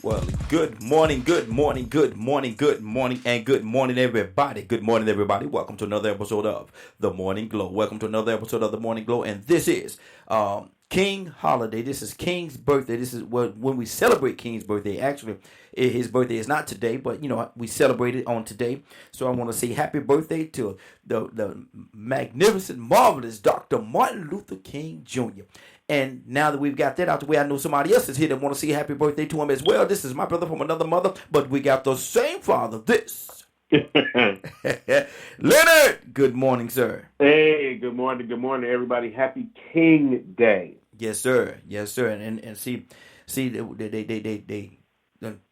Well, good morning, good morning, good morning, good morning, and good morning, everybody. Good morning, everybody. Welcome to another episode of The Morning Glow. Welcome to another episode of The Morning Glow, and this is King Holiday. This is King's birthday. This is when we celebrate King's birthday. Actually, his birthday is not today, but we celebrate it on today. So I want to say happy birthday to the magnificent, marvelous Dr. Martin Luther King Jr. And now that we've got that out the way, I know somebody else is here that want to say happy birthday to him as well. This is my brother from another mother, but we got the same father. This Leonard. Good morning, sir. Hey, good morning, everybody. Happy King Day. Yes, sir. Yes, sir. And see, they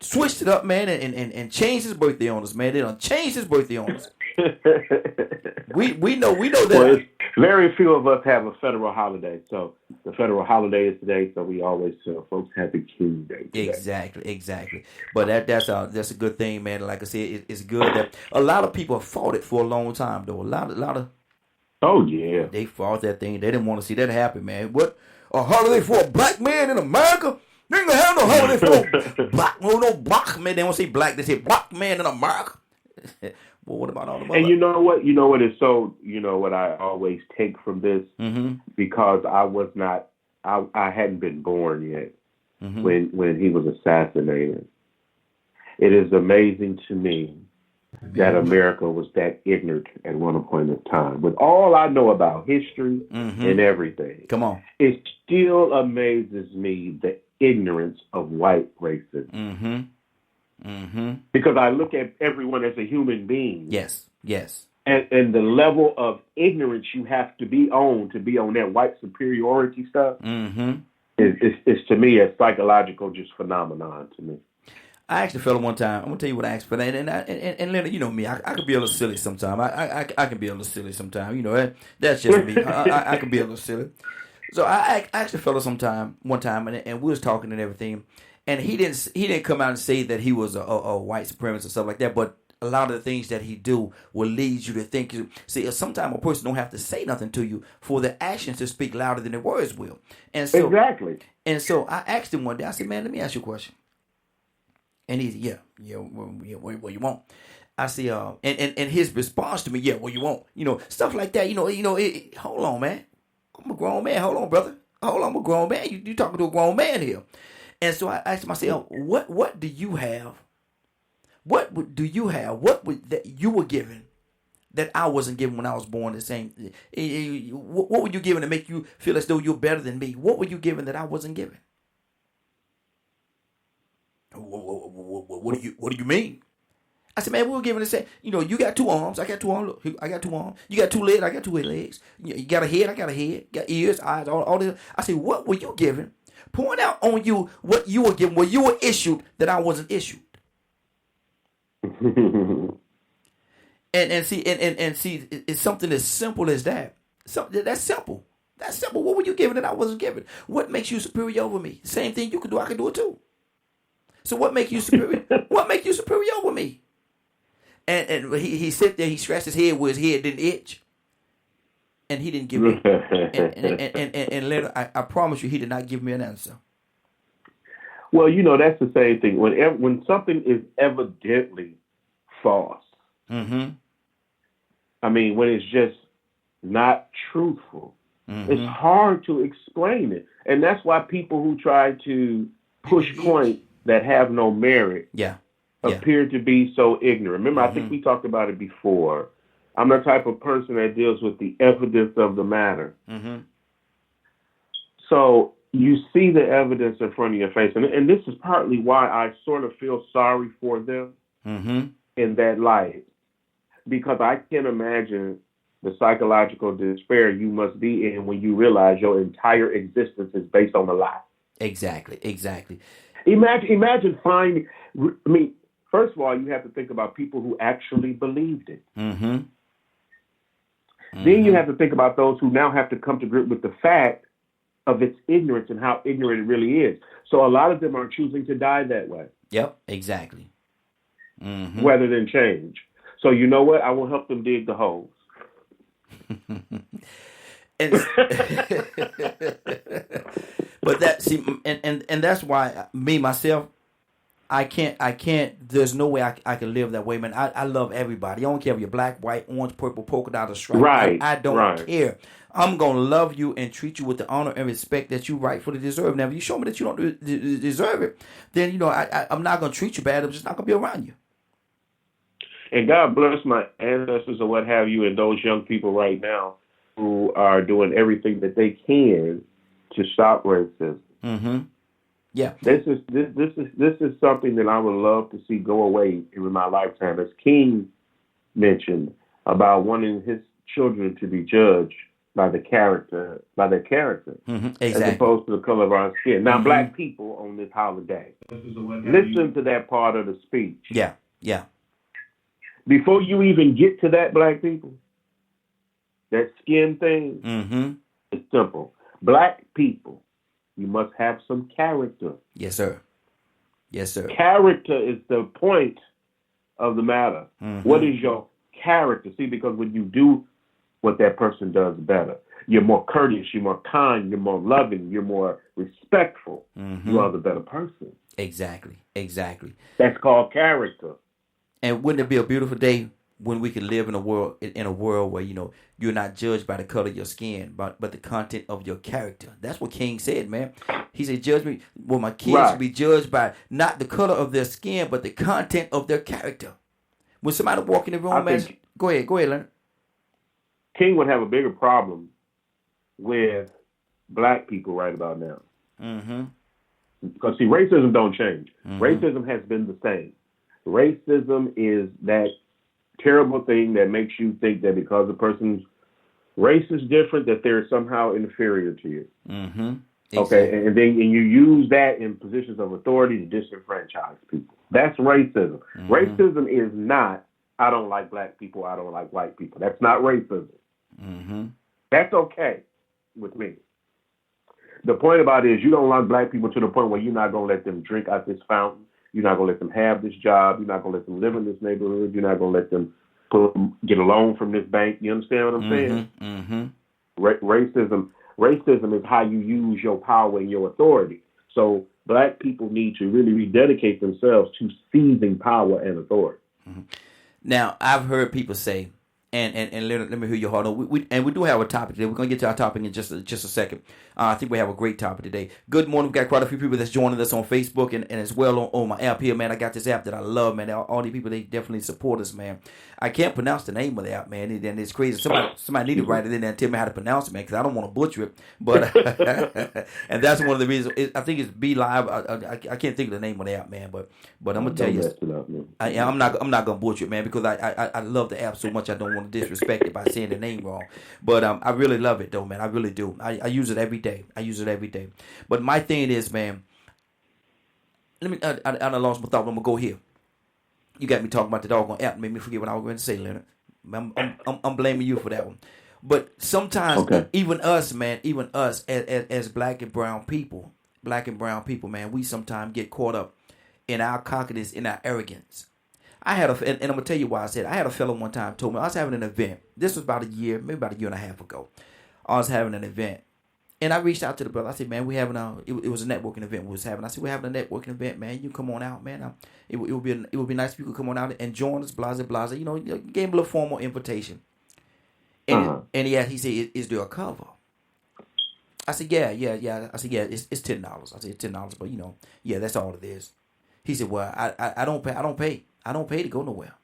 switched it up, man, and changed his birthday on us, man. They done changed his birthday on us. we know that. Well, very few of us have a federal holiday, so the federal holiday is today. So we always tell folks Happy King Day today. Exactly. But that's a good thing, man. Like I said, it's good that a lot of people have fought it for a long time, though. A lot of. Oh yeah. They fought that thing. They didn't want to see that happen, man. What, a holiday for a black man in America? They ain't gonna have no holiday for black. No black man. They don't say black. They say black man in America. Well, what about all the? And you know what is so. You know what I always take from this, because I hadn't been born yet when he was assassinated. It is amazing to me that America was that ignorant at one point in time. With all I know about history and everything, come on, it still amazes me the ignorance of white racism. Because I look at everyone as a human being. Yes. And the level of ignorance you have to be on that white superiority stuff is to me a psychological just phenomenon to me. I asked a fella one time. I'm gonna tell you what I asked for that, and Leonard, you know me. I could be a little silly sometimes. I can be a little silly sometimes. You know that's just me. I can be a little silly. So I asked a fella one time, and we was talking and everything, and he didn't come out and say that he was a white supremacist or stuff like that, but a lot of the things that he do will lead you to think. See, sometimes a person don't have to say nothing to you for their actions to speak louder than their words will. And so exactly. And so I asked him one day. I said, "Man, let me ask you a question." And he said, well, you won't. I see, and his response to me, well, you won't. Stuff like that. Hold on, man. I'm a grown man. Hold on, brother. Hold on, I'm a grown man. You talking to a grown man here. And so I asked myself, what do you have? What do you have? What that you were given that I wasn't given when I was born? The same. What were you given to make you feel as though you're better than me? What were you given that I wasn't given? What do you mean? I said, man, we were given the same. You got two arms. I got two arms. Look, I got two arms. You got two legs. I got two legs. You got a head. I got a head. You got ears, eyes, all this. I said, what were you given? Point out on you what you were given, what you were issued that I wasn't issued. and see, it's something as simple as that. That's simple. That's simple. What were you given that I wasn't given? What makes you superior over me? Same thing you can do, I can do it too. So what make you superior? What make you superior over me? And he sat there, he scratched his head where his head didn't itch. And he didn't give me and later I promise you he did not give me an answer. Well, that's the same thing. When something is evidently false. I mean, when it's just not truthful, it's hard to explain it. And that's why people who try to push points that have no merit appear to be so ignorant. Remember, I think we talked about it before. I'm the type of person that deals with the evidence of the matter. So you see the evidence in front of your face. And this is partly why I sort of feel sorry for them in that light. Because I can imagine the psychological despair you must be in when you realize your entire existence is based on a lie. Exactly. Imagine finding. I mean, first of all, you have to think about people who actually believed it. Then you have to think about those who now have to come to grips with the fact of its ignorance and how ignorant it really is. So a lot of them are choosing to die that way. Yep, exactly. Rather than change. So you know what? I will help them dig the holes. But that, see, and that's why me myself, I can't. There's no way I can live that way, man. I love everybody. I don't care if you're black, white, orange, purple, polka dot, or stripe. Right. I don't Right. care. I'm gonna love you and treat you with the honor and respect that you rightfully deserve. Now, if you show me that you don't deserve it, then I'm not gonna treat you bad. I'm just not gonna be around you. And God bless my ancestors or what have you, and those young people right now who are doing everything that they can to stop racism. Mm-hmm. Yeah. This is something that I would love to see go away in my lifetime. As King mentioned about wanting his children to be judged by their character, Mm-hmm. Exactly. as opposed to the color of our skin. Now, black people on this holiday, listen to that part of the speech. Yeah. Yeah. Before you even get to that, black people, that skin thing, Mm-hmm. it's simple. Black people, you must have some character. Yes, sir. Yes, sir. Character is the point of the matter. Mm-hmm. What is your character? See, because when you do what that person does better, you're more courteous, you're more kind, you're more loving, you're more respectful. Mm-hmm. You are the better person. Exactly. Exactly. That's called character. And wouldn't it be a beautiful day when we could live in a world where you're not judged by the color of your skin, but the content of your character? That's what King said, man. He said, "Judge me. Well, my kids should be judged by not the color of their skin, but the content of their character." When somebody walk in the room, man, go ahead, Leonard. King would have a bigger problem with black people right about now. Mm-hmm. Because see, racism don't change. Mm-hmm. Racism has been the same. Racism is that terrible thing that makes you think that because a person's race is different, that they're somehow inferior to you. Mm-hmm. Exactly. Okay, and you use that in positions of authority to disenfranchise people. That's racism. Mm-hmm. Racism is not, I don't like black people, I don't like white people. That's not racism. Mm-hmm. That's okay with me. The point about it is you don't like black people to the point where you're not going to let them drink out this fountain. You're not going to let them have this job. You're not going to let them live in this neighborhood. You're not going to let them get a loan from this bank. You understand what I'm saying? Mm-hmm. Racism is how you use your power and your authority. So black people need to really rededicate themselves to seizing power and authority. Mm-hmm. Now, I've heard people say, and let me hear your heart. We do have a topic today. We're gonna get to our topic in just a second. I think we have a great topic today. Good morning. We've got quite a few people that's joining us on Facebook and as well on my app here, man. I got this app that I love, man. All these people, they definitely support us, man. I can't pronounce the name of the app, man, and it's crazy. Somebody need to write it in there and tell me how to pronounce it, man, because I don't want to butcher it. But and that's one of the reasons. I think it's Be Live. I can't think of the name of the app, man. But I'm gonna tell you, I'm not gonna butcher it, man, because I love the app so much. I don't want to disrespect it by saying the name wrong. But I really love it though, man. I really do. I use it every day. But my thing is, man, I lost my thought. I'm gonna go here. You got me talking about the doggone app. Made me forget what I was going to say, Leonard. I'm blaming you for that one. But sometimes, even us, man, as black and brown people, man, we sometimes get caught up in our cockiness, in our arrogance. And I'm gonna tell you why I said. I had a fellow one time told me I was having an event. This was about a year and a half ago. I was having an event. And I reached out to the brother. I said, man, we having it was a networking event we was having. I said, we're having a networking event, man. You come on out, man. It would be nice if you could come on out and join us, blah, blah, blah. You know, gave him a little formal invitation. And he said, is there a cover? I said, yeah. I said, yeah, it's $10. I said, it's $10, but yeah, that's all it is. He said, well, I don't pay. I don't pay to go nowhere.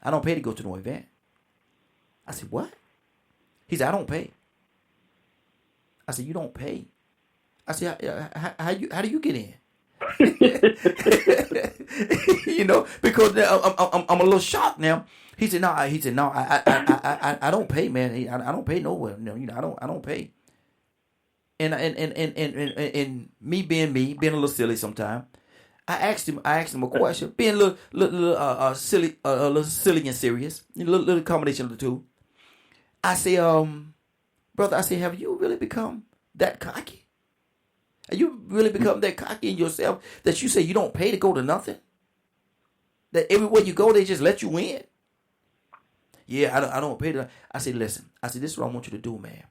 I don't pay to go to no event. I said, what? He said, I don't pay. I said, you don't pay? I said, how do you get in? Because I'm a little shocked now. He said, no. I don't pay, man. I don't pay nowhere. I don't pay. And me being a little silly sometimes, I asked him a question, being a little silly, a little silly and serious, a little combination of the two. I say, brother, have you really become that cocky? Have you really become that cocky in yourself that you say you don't pay to go to nothing? That everywhere you go, they just let you in? Yeah, I don't pay to. I say, listen. I said, this is what I want you to do, man.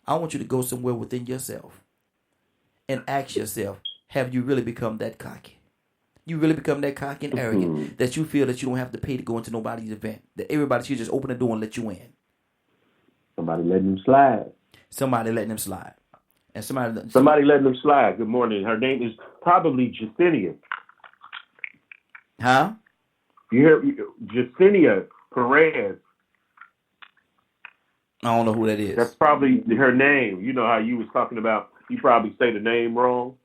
I want you to go somewhere within yourself and ask yourself, have you really become that cocky? You really become that cocky and arrogant that you feel that you don't have to pay to go into nobody's event. That everybody should just open the door and let you in. Somebody letting them slide. Somebody letting them slide. And somebody letting them slide. Good morning. Her name is probably Jacinia. Huh? You hear Jacinia Perez. I don't know who that is. That's probably her name. You know how you was talking about. You probably say the name wrong.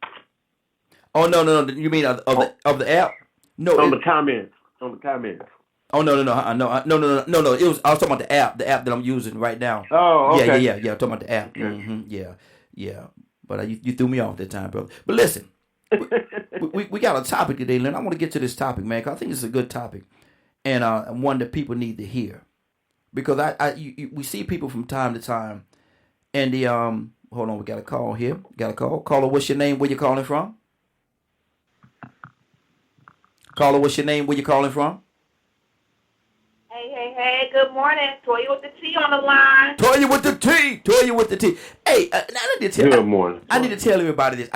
Oh no! You mean of the app? No, on the comments. On the comments. Oh no! It was I was talking about the app that I'm using right now. Oh, okay. Yeah. I'm talking about the app. Okay. Yeah. But you threw me off that time, brother. But listen, we got a topic today, Lynn. I want to get to this topic, man, because I think it's a good topic and one that people need to hear. Because we see people from time to time, and the hold on, we got a call here. Got a call. Caller, what's your name? Where you calling from? Caller, what's your name? Where you calling from? Hey, good morning. Toya with the T on the line. Toya with the T. Hey, I need to tell Good morning. I need to tell everybody this,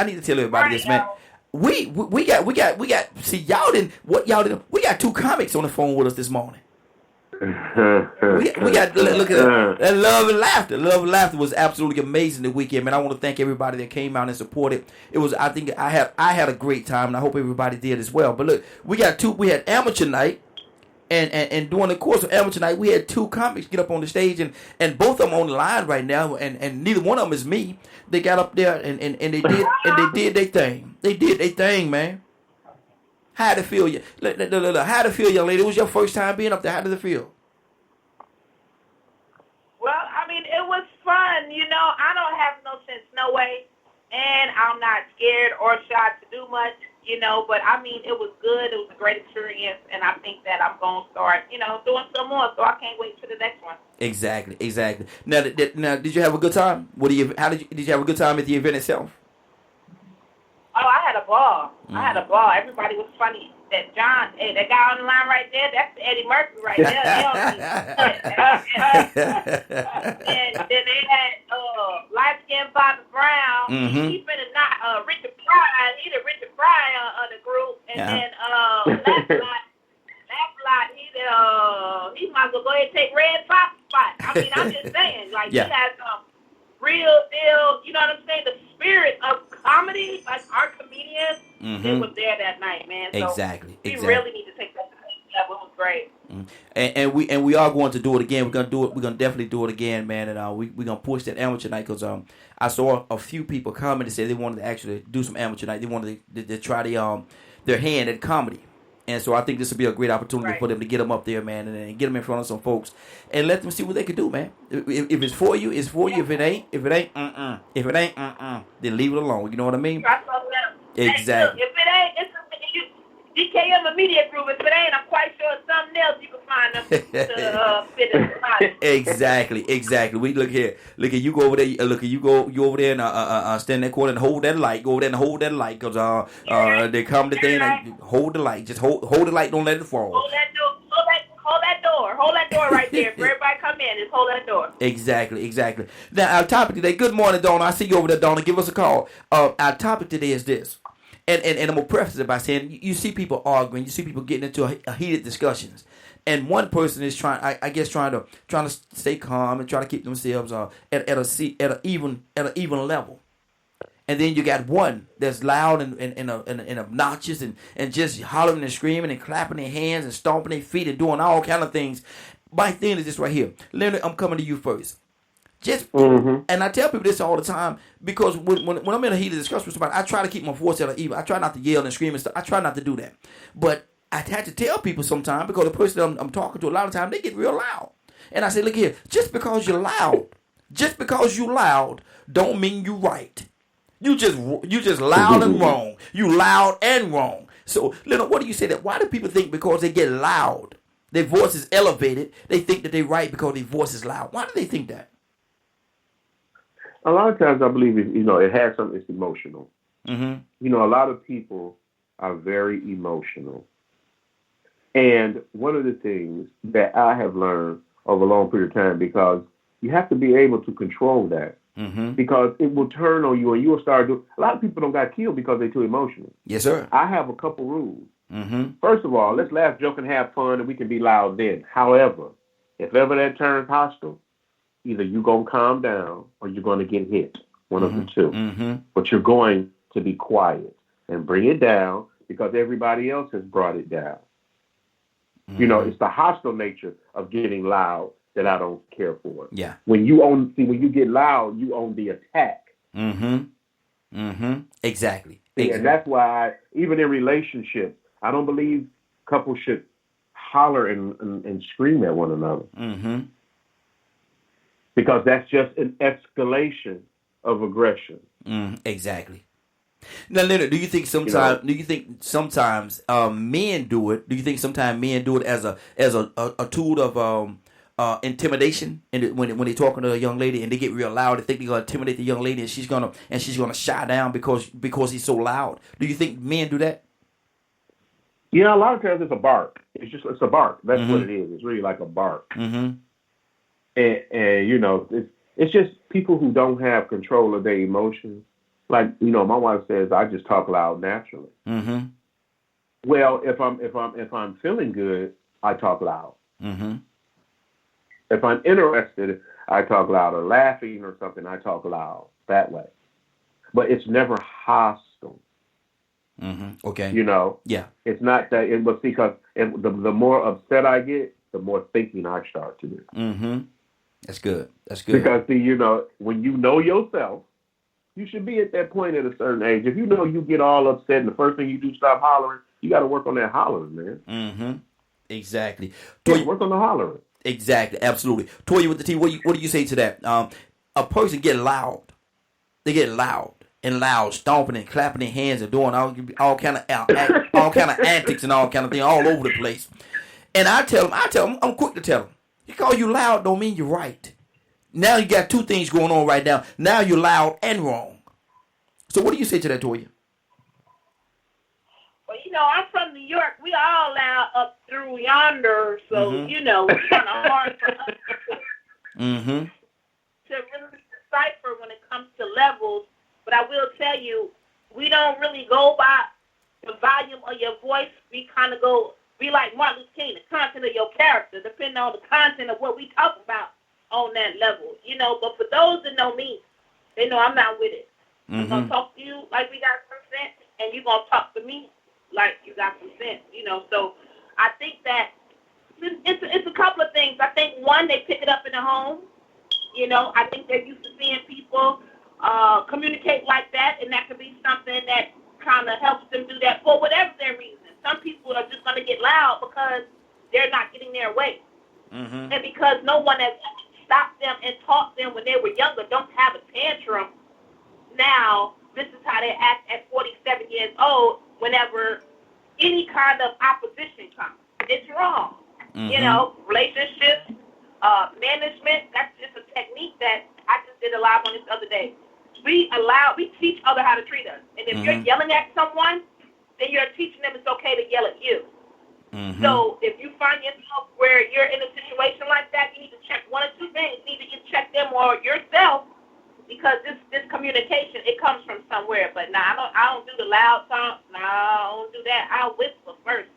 man. We got see y'all didn't we got two comics on the phone with us this morning. we got look at that love and laughter. Love and laughter was absolutely amazing this weekend, man. I want to thank everybody that came out and supported. It was I think I had a great time, and I hope everybody did as well. But look, we had amateur night. And during the course of amateur night, we had two comics get up on the stage, and both of them on the line right now, and neither one of them is me. They got up there and they did their thing. They did their thing, man. How did it feel? How did it feel, young lady? It was your first time being up there. How did it feel? Well, I mean, it was fun. You know, I don't have no sense, no way, and I'm not scared or shy to do much. You know, but I mean, it was good. It was a great experience, and I think that I'm going to start, doing some more. So I can't wait for the next one. Exactly. Now, did you have a good time? Did you have a good time at the event itself? Oh, I had a ball. Everybody was funny. That guy on the line right there, that's Eddie Murphy right there. And then they had light-skinned Bobby Brown. He finna not Richard Pryor. He the Richard Pryor of the group. And then Laugh-Lot, he might as well go ahead and take Red Pop spot. I mean, I'm just saying, he has some real deal, you know what I'm saying? The spirit of comedy, like our comedians, they was there that night, man. So exactly. We really need to take that to the next level. It was great. And we are going to do it again. We're gonna definitely do it again, man. And we're gonna push that amateur night because I saw a few people comment and say they wanted to actually do some amateur night. They wanted to try their hand at comedy. And so I think this would be a great opportunity for them to get them up there, man, and get them in front of some folks and let them see what they can do, man. If it's for you, it's for you. If it ain't, then leave it alone. You know what I mean? Exactly. If it ain't, it's DKM Media Group. If it ain't, I'm quite sure it's something else you can find them to fit in the spot. Exactly. We look here. You go over there. You over there and stand in that corner and hold that light. Go over there and hold that light because they come to thing and hold the light. Just hold the light. Don't let it fall. Hold that door. Hold that door right there. If everybody come in, just hold that door. Exactly. Now, our topic today. Good morning, Donna. I see you over there, Donna. Give us a call. Our topic today is this. And I'm going to preface it by saying you see people arguing. You see people getting into a heated discussions. And one person is trying to stay calm and try to keep themselves at an even level. And then you got one that's loud and obnoxious and just hollering and screaming and clapping their hands and stomping their feet and doing all kind of things. My thing is this right here. Leonard, I'm coming to you first. And I tell people this all the time because when I'm in a heated discussion with somebody, I try to keep my voice at an even. I try not to yell and scream and stuff. I try not to do that. But I had to tell people sometimes because the person I'm talking to a lot of times, they get real loud. And I say, look here, just because you loud don't mean you right. You just loud and wrong. You loud and wrong. So, Leonard, what do you say that? Why do people think because they get loud, their voice is elevated, they think that they're right because their voice is loud? Why do they think that? A lot of times I believe it has something. It's emotional. A lot of people are very emotional. And one of the things that I have learned over a long period of time, because you have to be able to control that, because it will turn on you and you will start doing. A lot of people don't got killed because they're too emotional. Yes, sir. I have a couple rules. First of all, let's laugh, joke, and have fun, and we can be loud then. However, if ever that turns hostile, either you're going to calm down or you're going to get hit, one of the two. But you're going to be quiet and bring it down because everybody else has brought it down. You know, it's the hostile nature of getting loud that I don't care for. Yeah. When you get loud, you own the attack. Exactly. And that's why, even in relationships, I don't believe couples should holler and scream at one another. Because that's just an escalation of aggression. Exactly. Now, Leonard, do you think sometimes men do it? Do you think sometimes men do it as a tool of intimidation? And when they're talking to a young lady and they get real loud, they think they're gonna intimidate the young lady, and she's gonna shy down because he's so loud. Do you think men do that? Yeah, a lot of times it's a bark. It's a bark. That's what it is. It's really like a bark. And you know, it's just people who don't have control of their emotions. Like, you know, my wife says, I just talk loud naturally. Well, if I'm feeling good, I talk loud. If I'm interested, I talk loud, or laughing or something, I talk loud that way. But it's never hostile. Okay. You know? Yeah. It's not that, it was because the more upset I get, the more thinking I start to do. That's good. Because, see, you know, when you know yourself, you should be at that point at a certain age. If you know you get all upset and the first thing you do stop hollering, you got to work on that hollering, man. Exactly. Work on the hollering. Exactly. Absolutely. Toya with the T, what do you say to that? A person get loud. They get loud, stomping and clapping their hands and doing all kind of antics and all kind of things all over the place. And I tell them, I'm quick to tell them, because you loud don't mean you're right. Now you got two things going on right now. Now you're loud and wrong. So what do you say to that, Toya? Well, you know, I'm from New York. We all loud up through yonder, so, you know, it's kind of hard for us to really decipher when it comes to levels. But I will tell you, we don't really go by the volume of your voice. We kind of be like Martin Luther King, the content of your character, depending on the content of what we talk about on that level, you know. But for those that know me, they know I'm not with it. I'm going to talk to you like we got some sense, and you're going to talk to me like you got some sense, you know. So I think that it's a couple of things. I think, one, they pick it up in the home. You know, I think they're used to seeing people communicate like that, and that could be something that kind of helps them do that for whatever their reason. Some people are just going to get loud because they're not getting their way. And because no one has stopped them and taught them when they were younger, don't have a tantrum. Now, this is how they act at 47 years old whenever any kind of opposition comes. It's wrong. You know, relationships, management, that's just a technique that I just did a live on this other day. We teach others how to treat us. And if you're yelling at someone, then you're teaching them it's okay to yell at you. So if you find yourself where you're in a situation like that, you need to check one or two things. You need to check them or yourself, because this communication, it comes from somewhere. But I don't do the loud talk. No, I don't do that. I'll whisper first,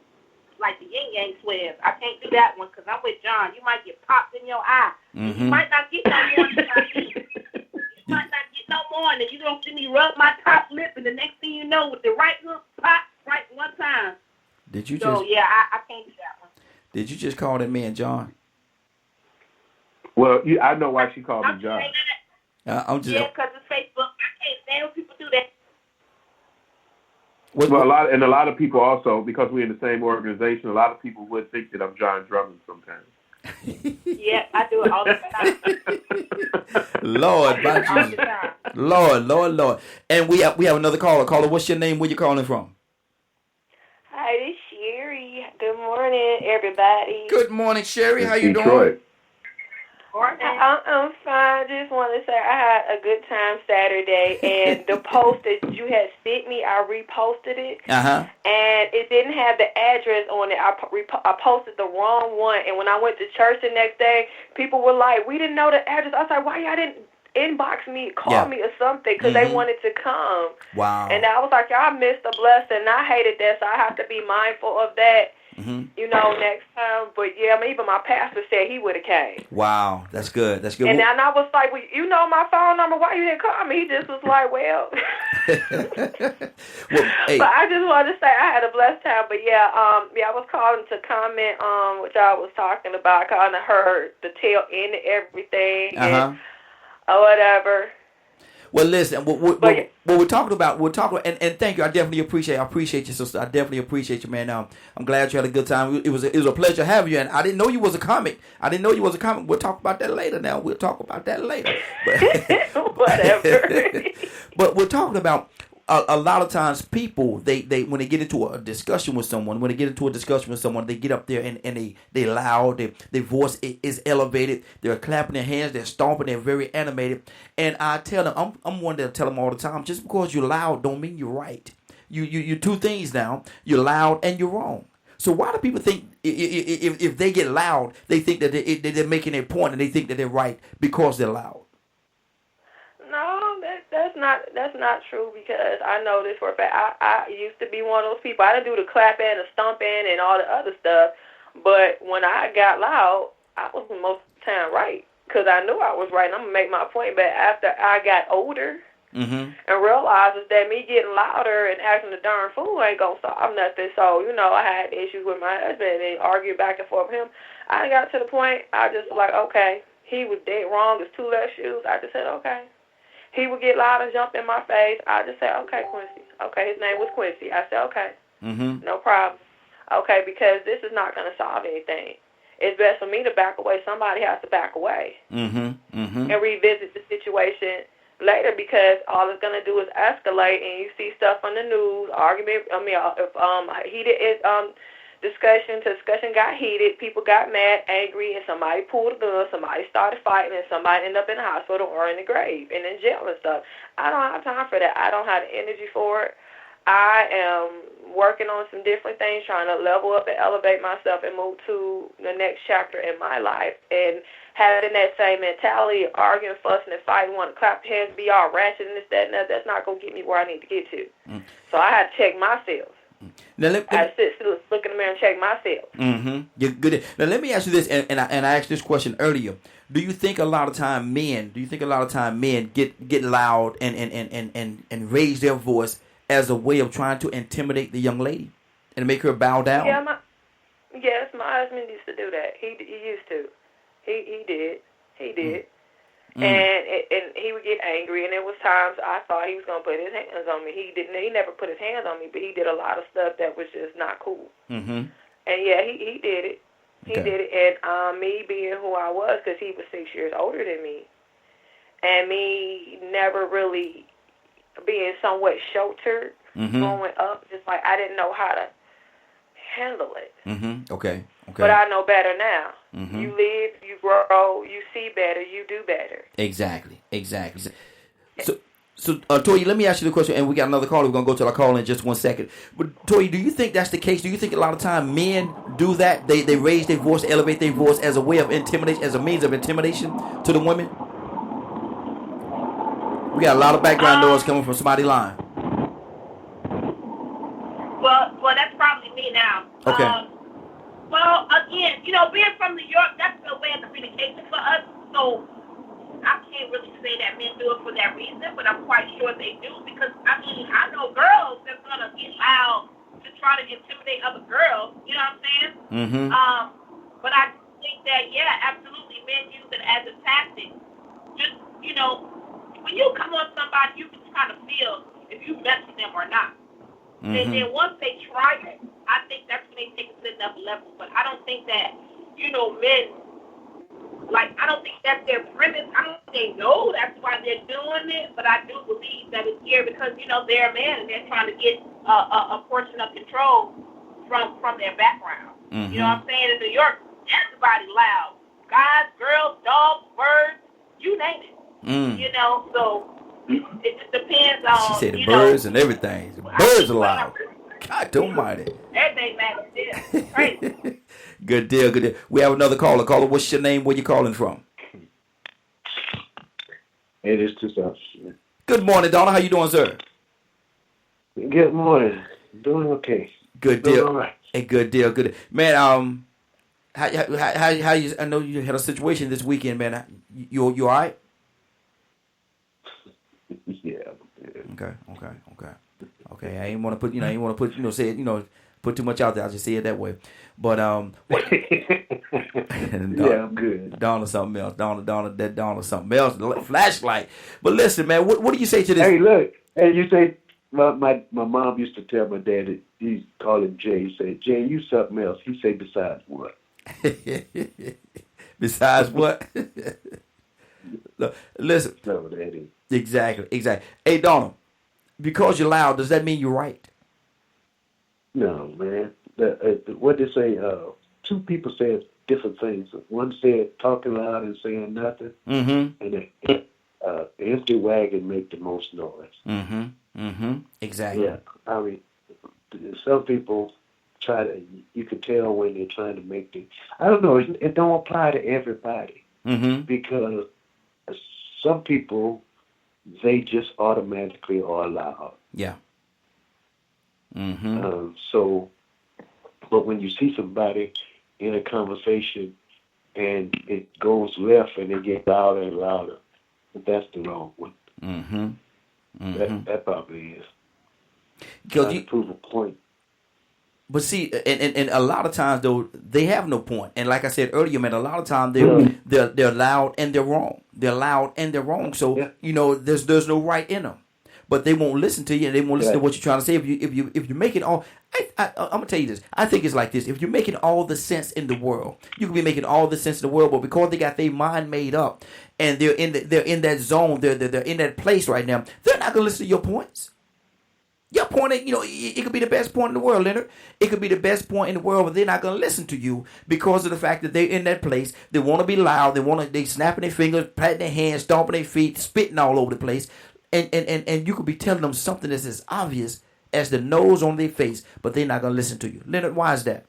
like the yin yang twins. I can't do that one because I'm with John. You might get popped in your eye. You might not get no more than I see. You might not get no more, and you don't see me rub my top lip, and the next thing you know, with the right hook, pop right one time. Did you yeah, I can't do that one. Did you just call that man John? Well, I know why she called me John. I'm just. Yeah, because it's Facebook. I can't stand when people do that. Well, a lot of people also, because we're in the same organization, a lot of people would think that I'm John Drummond sometimes. Yeah, I do it all the time. Lord, my Jesus. Lord. And we have another caller. Caller, what's your name? Where you calling from? Hi, this is Sherry. Good morning, everybody. Good morning, Sherry. How you Detroit. doing? I'm fine. Just want to say I had a good time Saturday, and the post that you had sent me, I reposted it, and it didn't have the address on it. I posted the wrong one, and when I went to church the next day, people were like, "We didn't know the address." I was like, "Why y'all didn't inbox me, call me or something because they wanted to come. Wow. And I was like, y'all missed a blessing. I hated that, so I have to be mindful of that, next time. But yeah, even my pastor said he would have came. Wow, that's good. That's good. And I was like, well, you know my phone number. Why you didn't call me? He just was like, well. Hey. But I just wanted to say I had a blessed time. But yeah, I was calling to comment on what y'all was talking about. I kind of heard the tail end of everything or whatever. Well, listen, what we're talking about, and thank you. I appreciate you, sister. I definitely appreciate you, man. I'm glad you had a good time. It was a pleasure having you, and I didn't know you was a comic. We'll talk about that later. But, whatever. But we're talking about a lot of times people they when they get into a discussion with someone, they get up there and they loud, their voice is elevated, they're clapping their hands, they're stomping, they're very animated. And I tell them, I'm one that tell them all the time, just because you're loud don't mean you're right. You're two things now. You're loud and you're wrong. So why do people think if they get loud, they think that they're making a point and they think that they're right because they're loud? No, that's not true, because I know this for a fact. I used to be one of those people. I didn't do the clapping, the stomping, and all the other stuff. But when I got loud, I was most of the time right, because I knew I was right, and I'm going to make my point. But after I got older and realized that me getting louder and acting a darn fool ain't going to solve nothing. So, I had issues with my husband and argued back and forth with him. I got to the point, I just was like, okay, he was dead wrong. It's two less shoes. I just said, okay. He would get loud and jump in my face. I just said, okay, Quincy. Okay, his name was Quincy. I said, okay, no problem. Okay, because this is not going to solve anything. It's best for me to back away. Somebody has to back away and revisit the situation later, because all it's going to do is escalate, and you see stuff on the news, argument. Discussion got heated, people got mad, angry, and somebody pulled a gun, somebody started fighting, and somebody ended up in the hospital or in the grave and in jail and stuff. I don't have time for that. I don't have the energy for it. I am working on some different things, trying to level up and elevate myself and move to the next chapter in my life. And having that same mentality, arguing, fussing, and fighting, wanting to clap hands, be all ratchet and this, that, and that, that's not going to get me where I need to get to. So I had to check myself. Now, I look in the mirror and check myself. You're good. Now let me ask you this, and I asked this question earlier. Do you think a lot of time men get loud and raise their voice as a way of trying to intimidate the young lady and make her bow down? Yes, my husband used to do that. He used to. He did. And he would get angry, and there was times I thought he was gonna put his hands on me. He never put his hands on me, but he did a lot of stuff that was just not cool. And yeah, he did it. He did it, and me being who I was, because he was 6 years older than me, and me never really being somewhat sheltered growing up, just like I didn't know how to handle it. Okay. But I know better now. You live, you grow, you see better, you do better. Exactly. So Toyi, let me ask you the question, and we got another caller. We're going to go to our call in just 1 second. But Toyi, do you think that's the case? Do you think a lot of time men do that? They raise their voice, elevate their voice as a way of intimidation, as a means of intimidation to the women? We got a lot of background noise coming from somebody's line. Well, that's probably me now. Okay. Well, again, being from New York, that's a way of communication for us. So I can't really say that men do it for that reason, but I'm quite sure they do, because, I know girls that's going to get loud to try to intimidate other girls. You know what I'm saying? But I think that, yeah, absolutely, men use it as a tactic. Just, when you come on somebody, you can kind of feel if you mess with them or not. And then once they try it, I think that's when they take it to another level. But I don't think that, men, I don't think that's their premise. I don't think they know that's why they're doing it. But I do believe that it's here because, they're a man and they're trying to get a portion of control from their background. You know what I'm saying? In New York, everybody loud. Guys, girls, dogs, birds, you name it. So it just depends on. She said the birds and everything. The birds are loud. God almighty. Everything matters. Crazy. Good deal. We have another caller. Caller, what's your name? Where you calling from? It is just us. Good morning, Donald. How you doing, sir? Good morning. Doing okay. Good deal. All right. A good deal. Good. Man, how you? I know you had a situation this weekend, man. You all right? Yeah. Okay. I ain't want to put, I ain't want to put, say it, put too much out there. I just say it that way. But yeah, I'm good. Donald something else. Donald something else. Flashlight. But listen, man, what do you say to this? Hey, look. Hey, you say my mom used to tell my dad that he called him Jay. He said, Jay, you something else. He said, besides what? Besides what? Look, listen. No, that is. Exactly. Hey, Donald, because you're loud, does that mean you're right? No, man. What they say, two people said different things. One said talking loud and saying nothing, and an empty wagon make the most noise. Exactly. Yeah, I mean, some people try to. You can tell when they're trying to make the. I don't know. It don't apply to everybody because some people they just automatically are loud. Yeah. So, but when you see somebody in a conversation and it goes left and it gets louder and louder, that's the wrong one. That probably is. Because you prove a point. But see, and a lot of times though they have no point. And like I said earlier, man, a lot of times they're loud and they're wrong. They're loud and they're wrong. So there's no right in them. But they won't listen to you, and they won't listen to what you're trying to say. If you make it all, I'm gonna tell you this. I think it's like this. If you're making all the sense in the world, you can be making all the sense in the world, but because they got their mind made up and they're in that zone, they're in that place right now, they're not gonna listen to your points. Your point, it could be the best point in the world, Leonard. It could be the best point in the world, but they're not going to listen to you because of the fact that they're in that place. They want to be loud. They snapping their fingers, patting their hands, stomping their feet, spitting all over the place. And you could be telling them something that's as obvious as the nose on their face, but they're not going to listen to you. Leonard, why is that?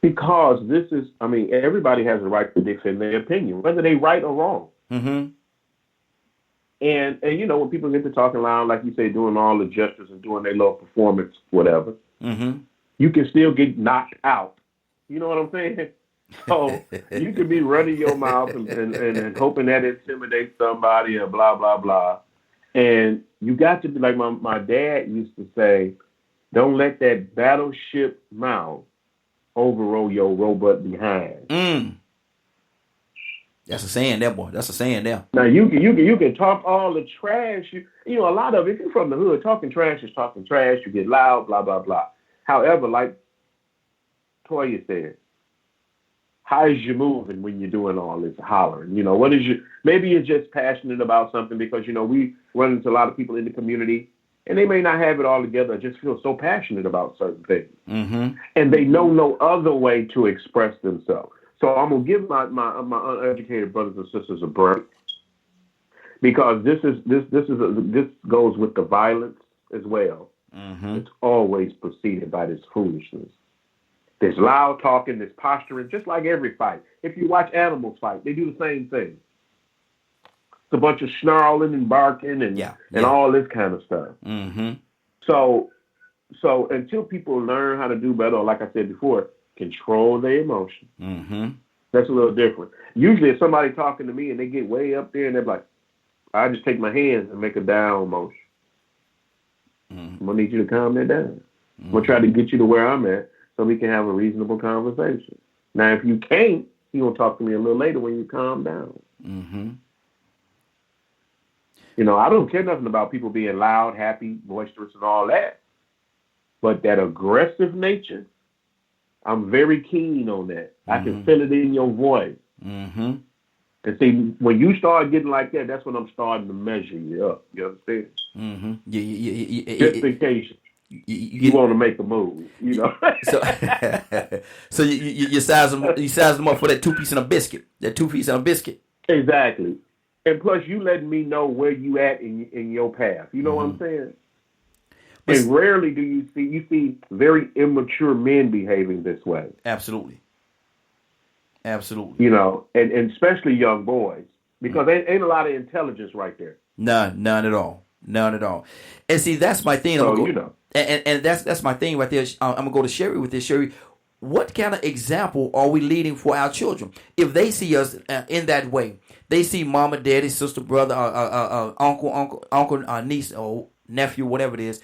Because everybody has a right to defend their opinion, whether they're right or wrong. Mm-hmm. And when people get to talking loud, like you say, doing all the gestures and doing their little performance, whatever, you can still get knocked out. You know what I'm saying? So you could be running your mouth and hoping that intimidates somebody or blah, blah, blah. And you got to be like my dad used to say, don't let that battleship mouth overrule your robot behind. That's a saying there, boy. That's a saying there. Now you can talk all the trash. A lot of it, if you're from the hood, talking trash is talking trash. You get loud, blah blah blah. However, like Toya said, how is you moving when you're doing all this hollering? What is maybe you're just passionate about something because we run into a lot of people in the community and they may not have it all together. Just feel so passionate about certain things, and they know no other way to express themselves. So I'm gonna give my uneducated brothers and sisters a break because this goes with the violence as well. It's always preceded by this foolishness. There's loud talking, there's posturing, just like every fight. If you watch animals fight, they do the same thing. It's a bunch of snarling and barking and all this kind of stuff. So until people learn how to do better, or like I said before, control their emotions. That's a little different. Usually if somebody talking to me and they get way up there and they're like, I just take my hands and make a down motion. I'm going to need you to calm that down. I'm going to try to get you to where I'm at so we can have a reasonable conversation. Now, if you can't, you're going to talk to me a little later when you calm down. I don't care nothing about people being loud, happy, boisterous, and all that. But that aggressive nature, I'm very keen on that. I can feel it in your voice. And see, when you start getting like that, that's when I'm starting to measure you up. You understand? Just in case you want to make a move, So you size them up for that 2-piece and a biscuit. That 2-piece and a biscuit. Exactly. And plus, you letting me know where you at in your path. You know what I'm saying? And rarely do you see very immature men behaving this way. Absolutely. And especially young boys. because ain't a lot of intelligence right there. None at all. And see, that's my thing. So, you know. And that's my thing right there. I'm going to go to Sherry with this. Sherry, what kind of example are we leading for our children? If they see us in that way, they see mama, daddy, sister, brother, uncle, niece, or nephew, whatever it is,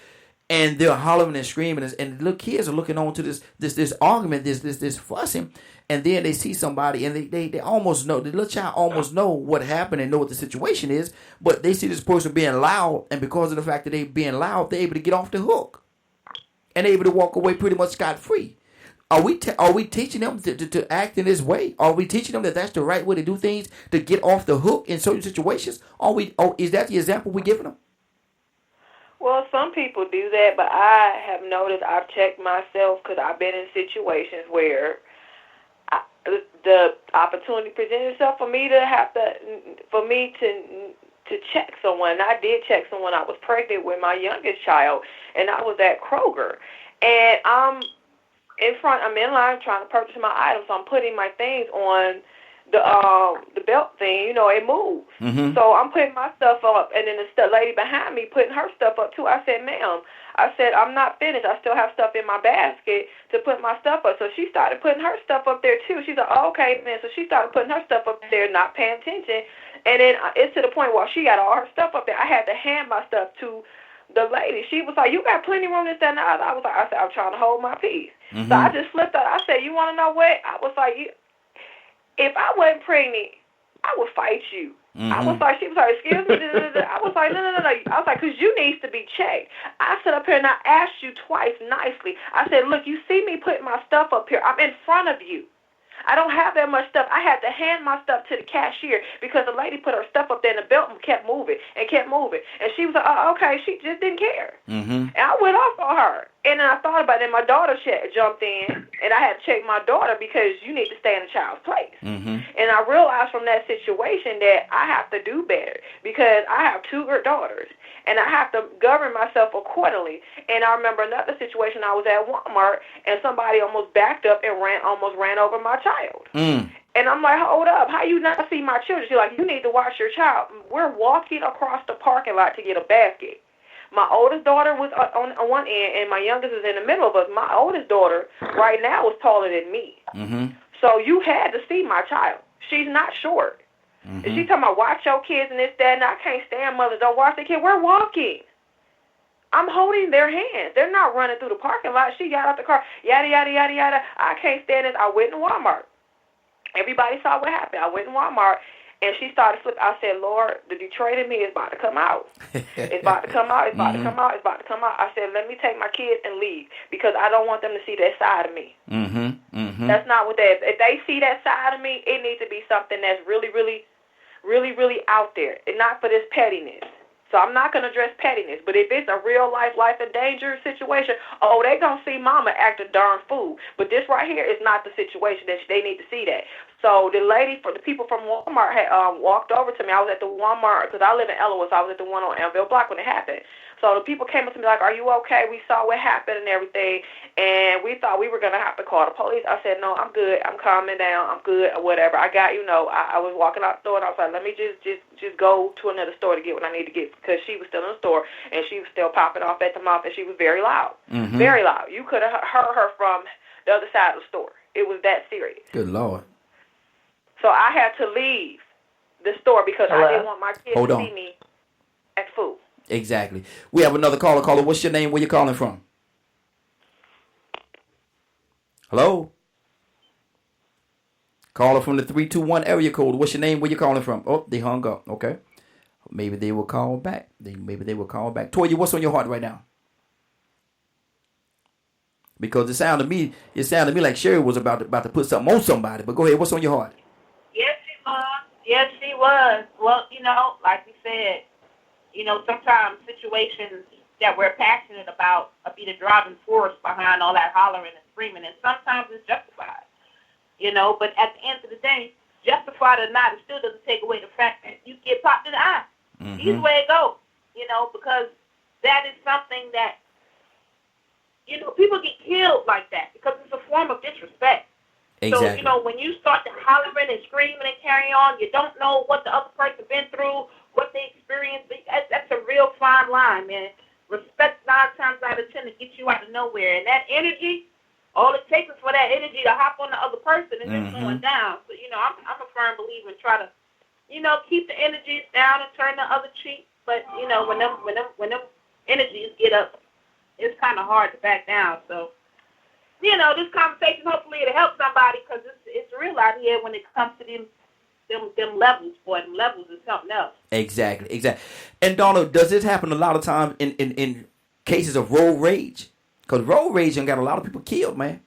and they're hollering and screaming, and the little kids are looking on to this argument, this fussing, and then they see somebody, and they almost know, the little child almost know what happened and know what the situation is, but they see this person being loud, and because of the fact that they being loud, they're able to get off the hook, and they're able to walk away pretty much scot-free. Are we teaching them to act in this way? Are we teaching them that that's the right way to do things, to get off the hook in certain situations? Is that the example we're giving them? Well, some people do that, but I have noticed, I've checked myself because I've been in situations where the opportunity presented itself for me to check someone. I did check someone. I was pregnant with my youngest child, and I was at Kroger, and I'm in line trying to purchase my items. So I'm putting my things on the belt thing, it moves. Mm-hmm. So I'm putting my stuff up, and then the lady behind me putting her stuff up too. I said, ma'am, I'm not finished. I still have stuff in my basket to put my stuff up. So she started putting her stuff up there too. She's like, oh, okay, man. So she started putting her stuff up there, not paying attention. And then it's to the point where she got all her stuff up there. I had to hand my stuff to the lady. She was like, you got plenty of room, this, that, and the other. I said, I'm trying to hold my peace. Mm-hmm. So I just flipped out. I said, you want to know what? I was like, if I wasn't pregnant, I would fight you. Mm-hmm. I was like, she was like, excuse me. I was like, no. I was like, because you need to be checked. I stood up here and I asked you twice nicely. I said, look, you see me putting my stuff up here. I'm in front of you. I don't have that much stuff. I had to hand my stuff to the cashier because the lady put her stuff up there and the belt and kept moving. And she was like, oh, okay. She just didn't care. Mm-hmm. And I went off on her. And then I thought about it, and my daughter jumped in, and I had to check my daughter because you need to stay in a child's place. Mm-hmm. And I realized from that situation that I have to do better because I have 2 daughters, and I have to govern myself accordingly. And I remember another situation. I was at Walmart, and somebody almost backed up and almost ran over my child. Mm. And I'm like, hold up, how you not see my children? She's like, you need to watch your child. We're walking across the parking lot to get a basket. My oldest daughter was on one end, and my youngest is in the middle of us. My oldest daughter right now is taller than me. Mm-hmm. So you had to see my child. She's not short. Mm-hmm. And she's talking about watch your kids and this, that, and I can't stand mothers don't watch their kids. We're walking. I'm holding their hands. They're not running through the parking lot. She got out the car, yada, yada, yada, yada. I can't stand this. I went in Walmart. Everybody saw what happened. I went in Walmart. And she started flipping. I said, Lord, the Detroit in me is about to come out. It's about to come out. It's about to come out. It's about to come out. I said, let me take my kids and leave because I don't want them to see that side of me. Mm-hmm. Mm-hmm. That's not what they. If they see that side of me, it needs to be something that's really, really, really, really out there, and not for this pettiness. So I'm not going to address pettiness. But if it's a real life and danger situation, they going to see mama act a darn fool. But this right here is not the situation that they need to see that. So the people from Walmart had walked over to me. I was at the Walmart because I live in Elwood, so I was at the one on Anvil Block when it happened. So the people came up to me like, are you okay? We saw what happened and everything, and we thought we were going to have to call the police. I said, no, I'm good. I'm calming down. I'm good or whatever. I got, I was walking out the store, and I was like, let me just go to another store to get what I need to get because she was still in the store, and she was still popping off at the mouth, and she was very loud, very loud. You could have heard her from the other side of the store. It was that serious. Good Lord. So I had to leave the store because I didn't want my kids to see me act fool. Exactly. We have another caller. Caller, what's your name? Where you calling from? Hello? Caller from the 321 area code. What's your name? Where you calling from? Oh, they hung up. Okay. Maybe they will call back. Maybe they will call back. Toya, what's on your heart right now? Because it sounded to me like Sherry was about to put something on somebody. But go ahead. What's on your heart? Yes, she was. Well, like we said, sometimes situations that we're passionate about be the driving force behind all that hollering and screaming, and sometimes it's justified. But at the end of the day, justified or not, it still doesn't take away the fact that you get popped in the eye. Mm-hmm. Either way it goes, because that is something that, people get killed like that because it's a form of disrespect. Exactly. So, when you start to hollering and screaming and carry on, you don't know what the other person been through, what they experienced. That's a real fine line, man. Respect 9 times out of 10 to get you out of nowhere. And that energy, all it takes is for that energy to hop on the other person and it's going down. So, I'm a firm believer in try to, keep the energies down and turn the other cheek. But, when them energies get up, it's kind of hard to back down. So, this conversation, hopefully it'll help somebody because it's real out here when it comes to them levels, boy. Them levels is something else. Exactly. And Donald, does this happen a lot of times in cases of road rage? Because road rage got a lot of people killed, man.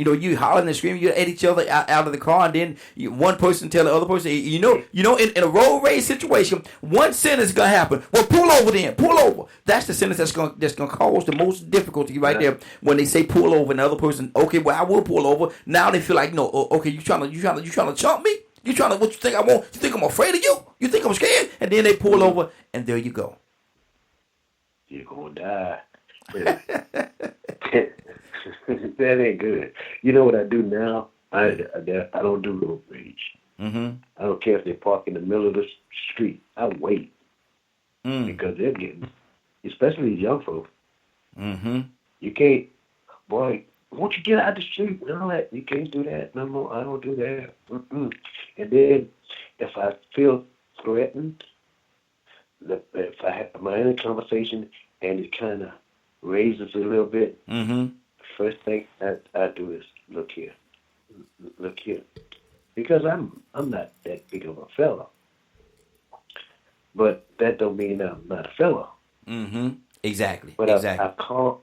You hollering and screaming, you at each other out of the car, and then one person tell the other person, in a road rage situation, one sentence is gonna happen. Well, pull over then, pull over. That's the sentence that's gonna cause the most difficulty right there when they say pull over, and the other person, okay, well I will pull over. Now they feel like, no, okay, you trying to chump me? What you think I want? You think I'm afraid of you? You think I'm scared? And then they pull over, and there you go. You're gonna die. That ain't good. You know what I do now? I don't do road rage. I don't care if they park in the middle of the street. I wait because they're getting, especially these young folks. You can't, boy. Won't you get out the street? No, you can't do that no more. I don't do that. And then if I feel threatened, if I'm in a conversation and it kind of raises a little bit, first thing I do is look here, because I'm not that big of a fella, but that don't mean I'm not a fella. Exactly. But exactly.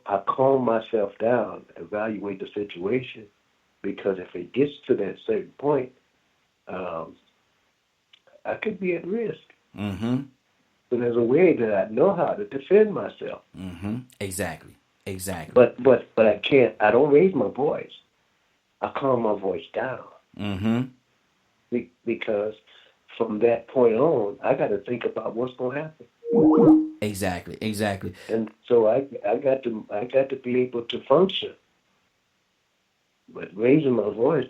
I calm myself down, evaluate the situation, because if it gets to that certain point, I could be at risk. So there's a way that I know how to defend myself. Exactly. But I can't. I don't raise my voice. I calm my voice down. Because from that point on, I got to think about what's going to happen. Exactly. And so I got to be able to function. But raising my voice,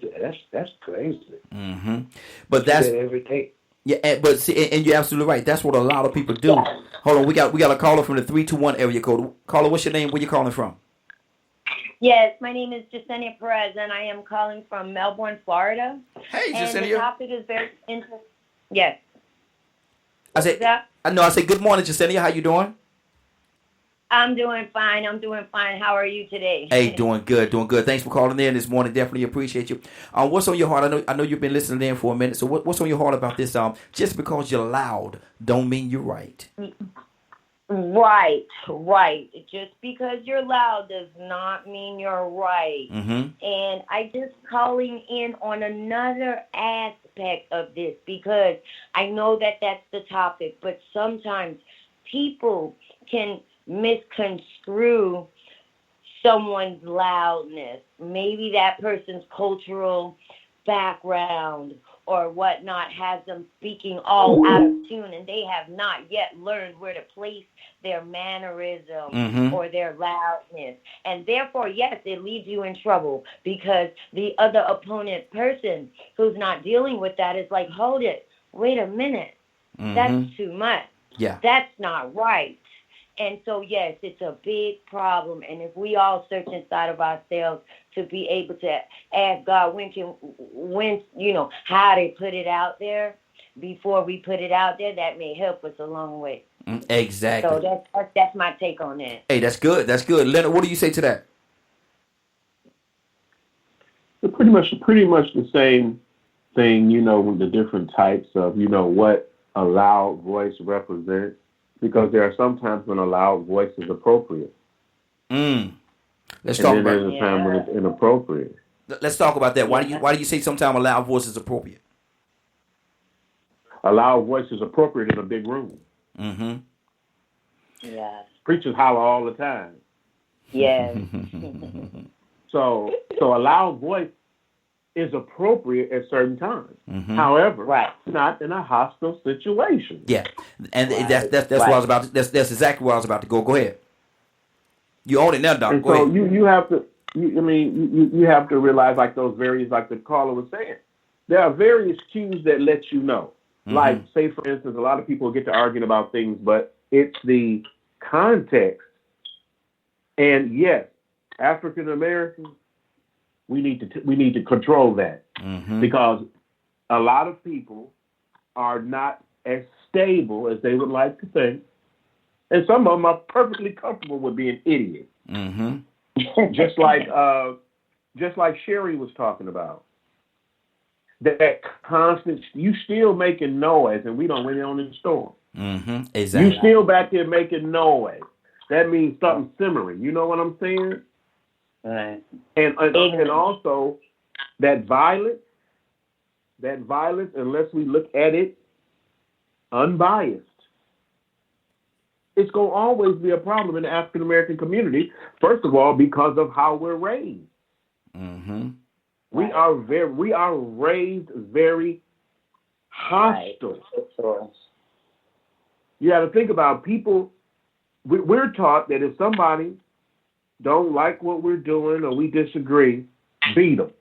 that's crazy. But that's every day. Yeah, but see, and you're absolutely right. That's what a lot of people do. Hold on, we got a caller from the 321 area code. Caller, what's your name? Where you calling from? Yes, my name is Jasenia Perez, and I am calling from Melbourne, Florida. Hey, Jasenia. And the topic is very interesting. Yes. I say good morning, Jasenia. How you doing? I'm doing fine. How are you today? Hey, doing good. Thanks for calling in this morning. Definitely appreciate you. What's on your heart? I know you've been listening in for a minute. So what's on your heart about this? Just because you're loud don't mean you're right. Right. Just because you're loud does not mean you're right. And I just calling in on another aspect of this because I know that that's the topic, but sometimes people can misconstrue someone's loudness. Maybe that person's cultural background or whatnot has them speaking all out of tune, and they have not yet learned where to place their mannerism or their loudness. And therefore, yes, it leaves you in trouble because the other opponent person who's not dealing with that is like, hold it, wait a minute, that's too much. Yeah. That's not right. And so, yes, it's a big problem. And if we all search inside of ourselves to be able to ask God how to put it out there before we put it out there, that may help us a long way. Exactly. So that's my take on that. Hey, that's good. Leonard, what do you say to that? Pretty much the same thing, with the different types of, what a loud voice represents. Because there are some times when a loud voice is appropriate. Let's talk about there's a time when it's inappropriate. Let's talk about that. Why do you say sometimes a loud voice is appropriate? A loud voice is appropriate in a big room. Yeah. Preachers holler all the time. Yes. So a loud voice is appropriate at certain times. However, not in a hostile situation. Yeah, and that's what I was about. That's exactly what I was about to go. Go ahead. You own it now, Doc. And go so ahead. you have to. you have to realize, like those various, like the caller was saying, there are various cues that let you know. Mm-hmm. Like, say, for instance, a lot of people get to arguing about things, but it's the context. And yes, African Americans, we need to control that, mm-hmm. because a lot of people are not as stable as they would like to think, and some of them are perfectly comfortable with being idiots. Mm-hmm. just like Sherry was talking about. That constant, you still making noise, and we don't went on in the store. Mm-hmm. Exactly. You still back there making noise. That means something simmering. You know what I'm saying? Right. And also that violence, unless we look at it unbiased, it's going to always be a problem in the African American community. First of all, because of how we're raised. Mm-hmm. We are raised very hostile. Right. You got to think about people. We're taught that if somebody don't like what we're doing or we disagree, beat them.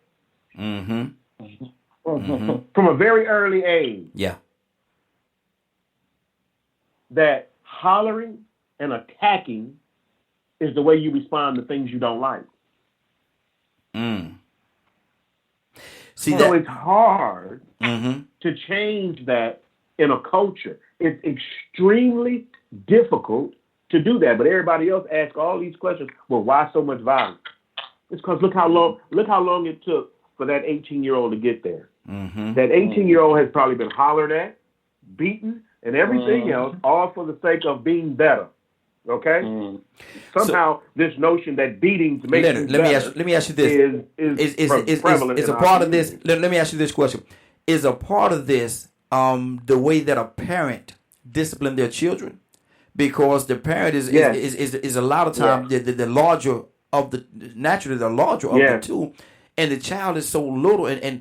Mm-hmm. Mm-hmm. From a very early age. Yeah. That hollering and attacking is the way you respond to things you don't like. Mm. So it's hard to change that in a culture. It's extremely difficult to do that. But everybody else asks all these questions. Well, why so much violence? It's because look how long it took for that 18-year-old to get there. Mm-hmm. That 18-year-old has probably been hollered at, beaten, and everything else, all for the sake of being better. Okay. Somehow, this notion that beatings make you better. Let me ask you this: is a part of this? Let me ask you this question: is a part of this the way that a parent discipline their children? Because the parent is a lot of times the larger of the naturally the larger of the two, and the child is so little. And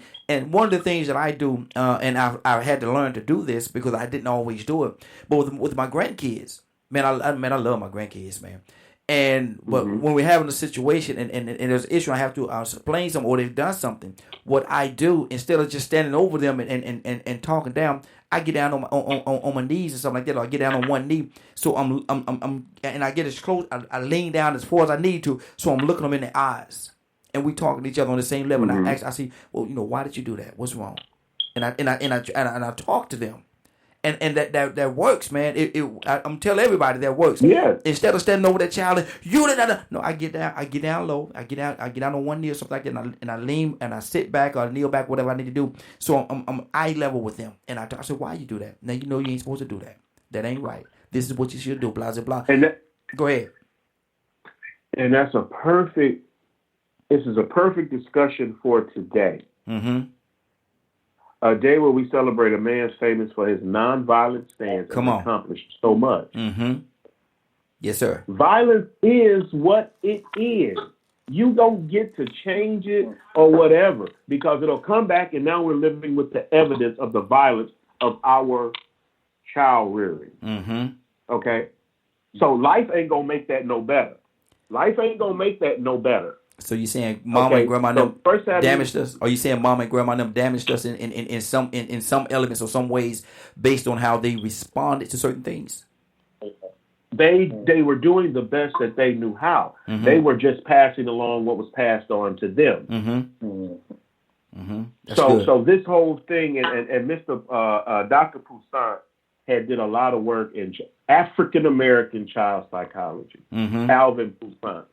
one of the things that I do, and I had to learn to do this because I didn't always do it, but with my grandkids. Man, I love my grandkids, man. But when we're having a situation and there's an issue, I have to explain something or they've done something. What I do, instead of just standing over them and talking down, I get down on my knees and something like that. Or I get down on one knee, so I'm and I get as close. I lean down as far as I need to, so I'm looking them in the eyes, and we talking to each other on the same level. And I see, well, why did you do that? What's wrong? And I talk to them. And that works, man. I'm telling everybody that works. Yeah. Instead of standing over that child, I get down low. I get down on one knee or something like that, and I lean and I sit back or kneel back, whatever I need to do. So I'm eye level with them, and I said, why you do that? Now you ain't supposed to do that. That ain't right. This is what you should do. Blah blah blah. Go ahead. And this is a perfect discussion for today. Mm-hmm. A day where we celebrate a man famous for his nonviolent stance and accomplished so much. Mm-hmm. Yes, sir. Violence is what it is. You don't get to change it or whatever because it'll come back and now we're living with the evidence of the violence of our child rearing. Mm-hmm. Okay? So life ain't going to make that no better. Life ain't going to make that no better. So you saying mama and grandma damaged us? Or you saying mama and grandma damaged us in some elements or some ways based on how they responded to certain things? They were doing the best that they knew how. Mm-hmm. They were just passing along what was passed on to them. Mm-hmm. Mm-hmm. So this whole thing and Mr. Dr. Poussaint did a lot of work in African American child psychology. Mm-hmm. Alvin Poussaint.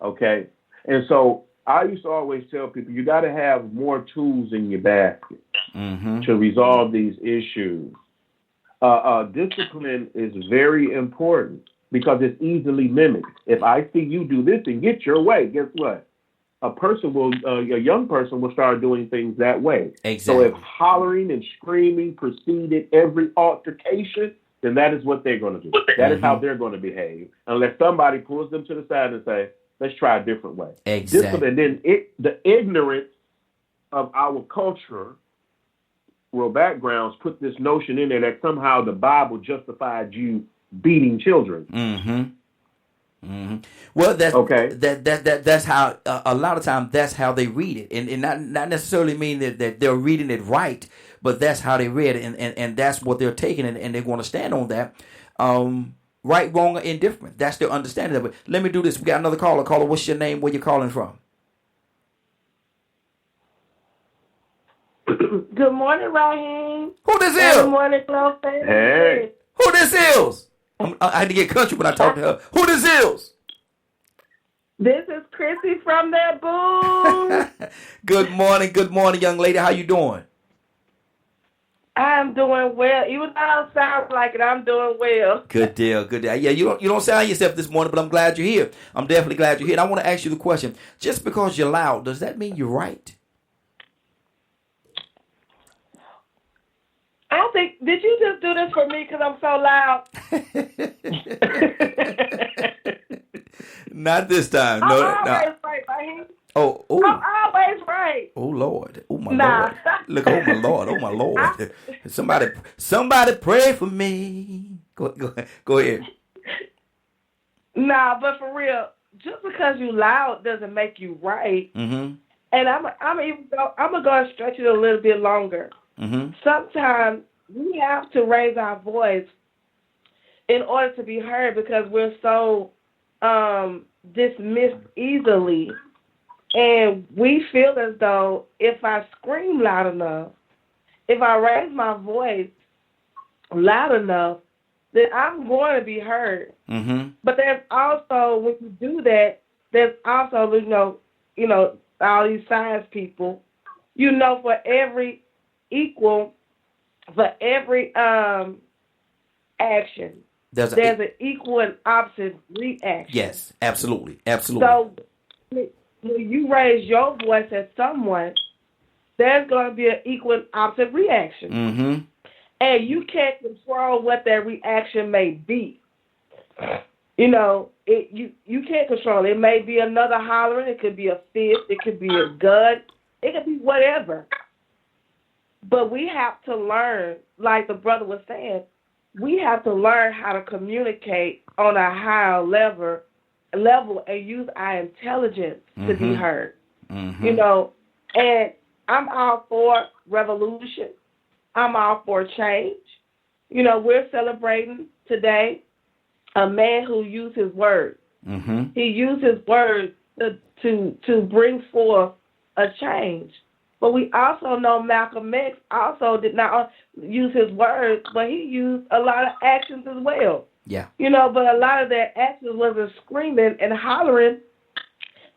Okay. And so I used to always tell people, you got to have more tools in your basket to resolve these issues. Discipline is very important because it's easily mimicked. If I see you do this and get your way, guess what? A young person will start doing things that way. Exactly. So if hollering and screaming preceded every altercation, then that is what they're going to do. That is how they're going to behave. Unless somebody pulls them to the side and say, let's try a different way. Exactly. And then the ignorance of our cultural backgrounds put this notion in there that somehow the Bible justified you beating children. Mm-hmm. Mm-hmm. Well, that's okay. That's how a lot of times that's how they read it, and not necessarily mean that they're reading it right, but that's how they read it, and that's what they're taking, and they're going to stand on that. Right, wrong, or indifferent. That's their understanding of it. Let me do this. We got another caller. Caller, what's your name? Where you calling from? Good morning, Raheem. Who this is? Good morning, Glow family. Hey. Who this is? I had to get country when I talk to her. Who this is? This is Chrissy from the booth. Good morning, young lady. How you doing? I'm doing well. Even though I don't sound like it, I'm doing well. Good deal. Yeah, you don't sound yourself this morning, but I'm glad you're here. I'm definitely glad you're here. And I want to ask you the question: just because you're loud, does that mean you're right? I don't think. Did you just do this for me because I'm so loud? Not this time. I'm No. always right, Raheem. Oh. I'm always right. Oh Lord. Oh my Lord. Look. Oh my Lord. Oh my Lord. Somebody pray for me. Go ahead. Nah, but for real, just because you loud doesn't make you right. Mm-hmm. And I'm gonna go and stretch it a little bit longer. Mm-hmm. Sometimes we have to raise our voice in order to be heard because we're so dismissed easily. And we feel as though if I scream loud enough, if I raise my voice loud enough, then I'm going to be heard. Mm-hmm. But there's also, when you do that, there's also, you know, all these science people, for every action, there's an equal and opposite reaction. Yes, absolutely. Absolutely. So when you raise your voice at someone, there's going to be an equal and opposite reaction. Mm-hmm. And you can't control what that reaction may be. You can't control it. It may be another hollering. It could be a fist. It could be a gun. It could be whatever. But we have to learn, like the brother was saying, we have to learn how to communicate on a higher level and use our intelligence to be heard. Mm-hmm. And I'm all for revolution. I'm all for change. We're celebrating today a man who used his words. Mm-hmm. He used his words to bring forth a change. But we also know Malcolm X also did not use his words, but he used a lot of actions as well. Yeah. But a lot of their actions wasn't screaming and hollering.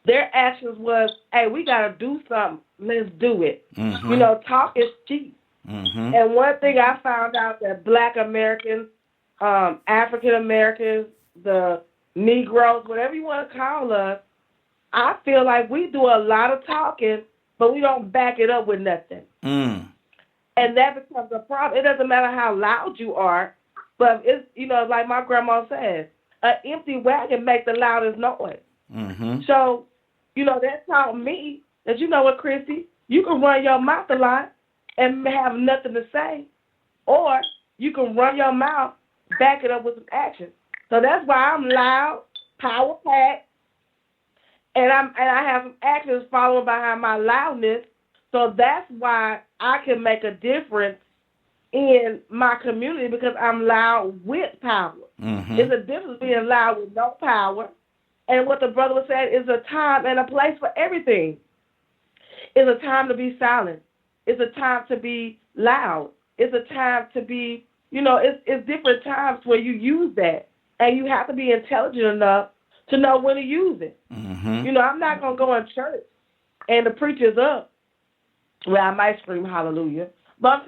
Their actions was, hey, we got to do something. Let's do it. Mm-hmm. Talk is cheap. Mm-hmm. And one thing I found out that Black Americans, African Americans, the Negroes, whatever you want to call us, I feel like we do a lot of talking, but we don't back it up with nothing. Mm. And that becomes a problem. It doesn't matter how loud you are, but it's, like my grandma says, an empty wagon makes the loudest noise. Mm-hmm. So, that taught me that, what, Chrissy, you can run your mouth a lot and have nothing to say, or you can run your mouth, back it up with some action. So that's why I'm loud, power-packed, and I have some actions following behind my loudness. So that's why I can make a difference in my community because I'm loud with power. Mm-hmm. There's a difference being loud with no power. And what the brother was saying is a time and a place for everything. It's a time to be silent. It's a time to be loud. It's a time to be, it's different times where you use that. And you have to be intelligent enough to know when to use it. Mm-hmm. I'm not going to go in church and the preacher's up. Well, I might scream hallelujah. But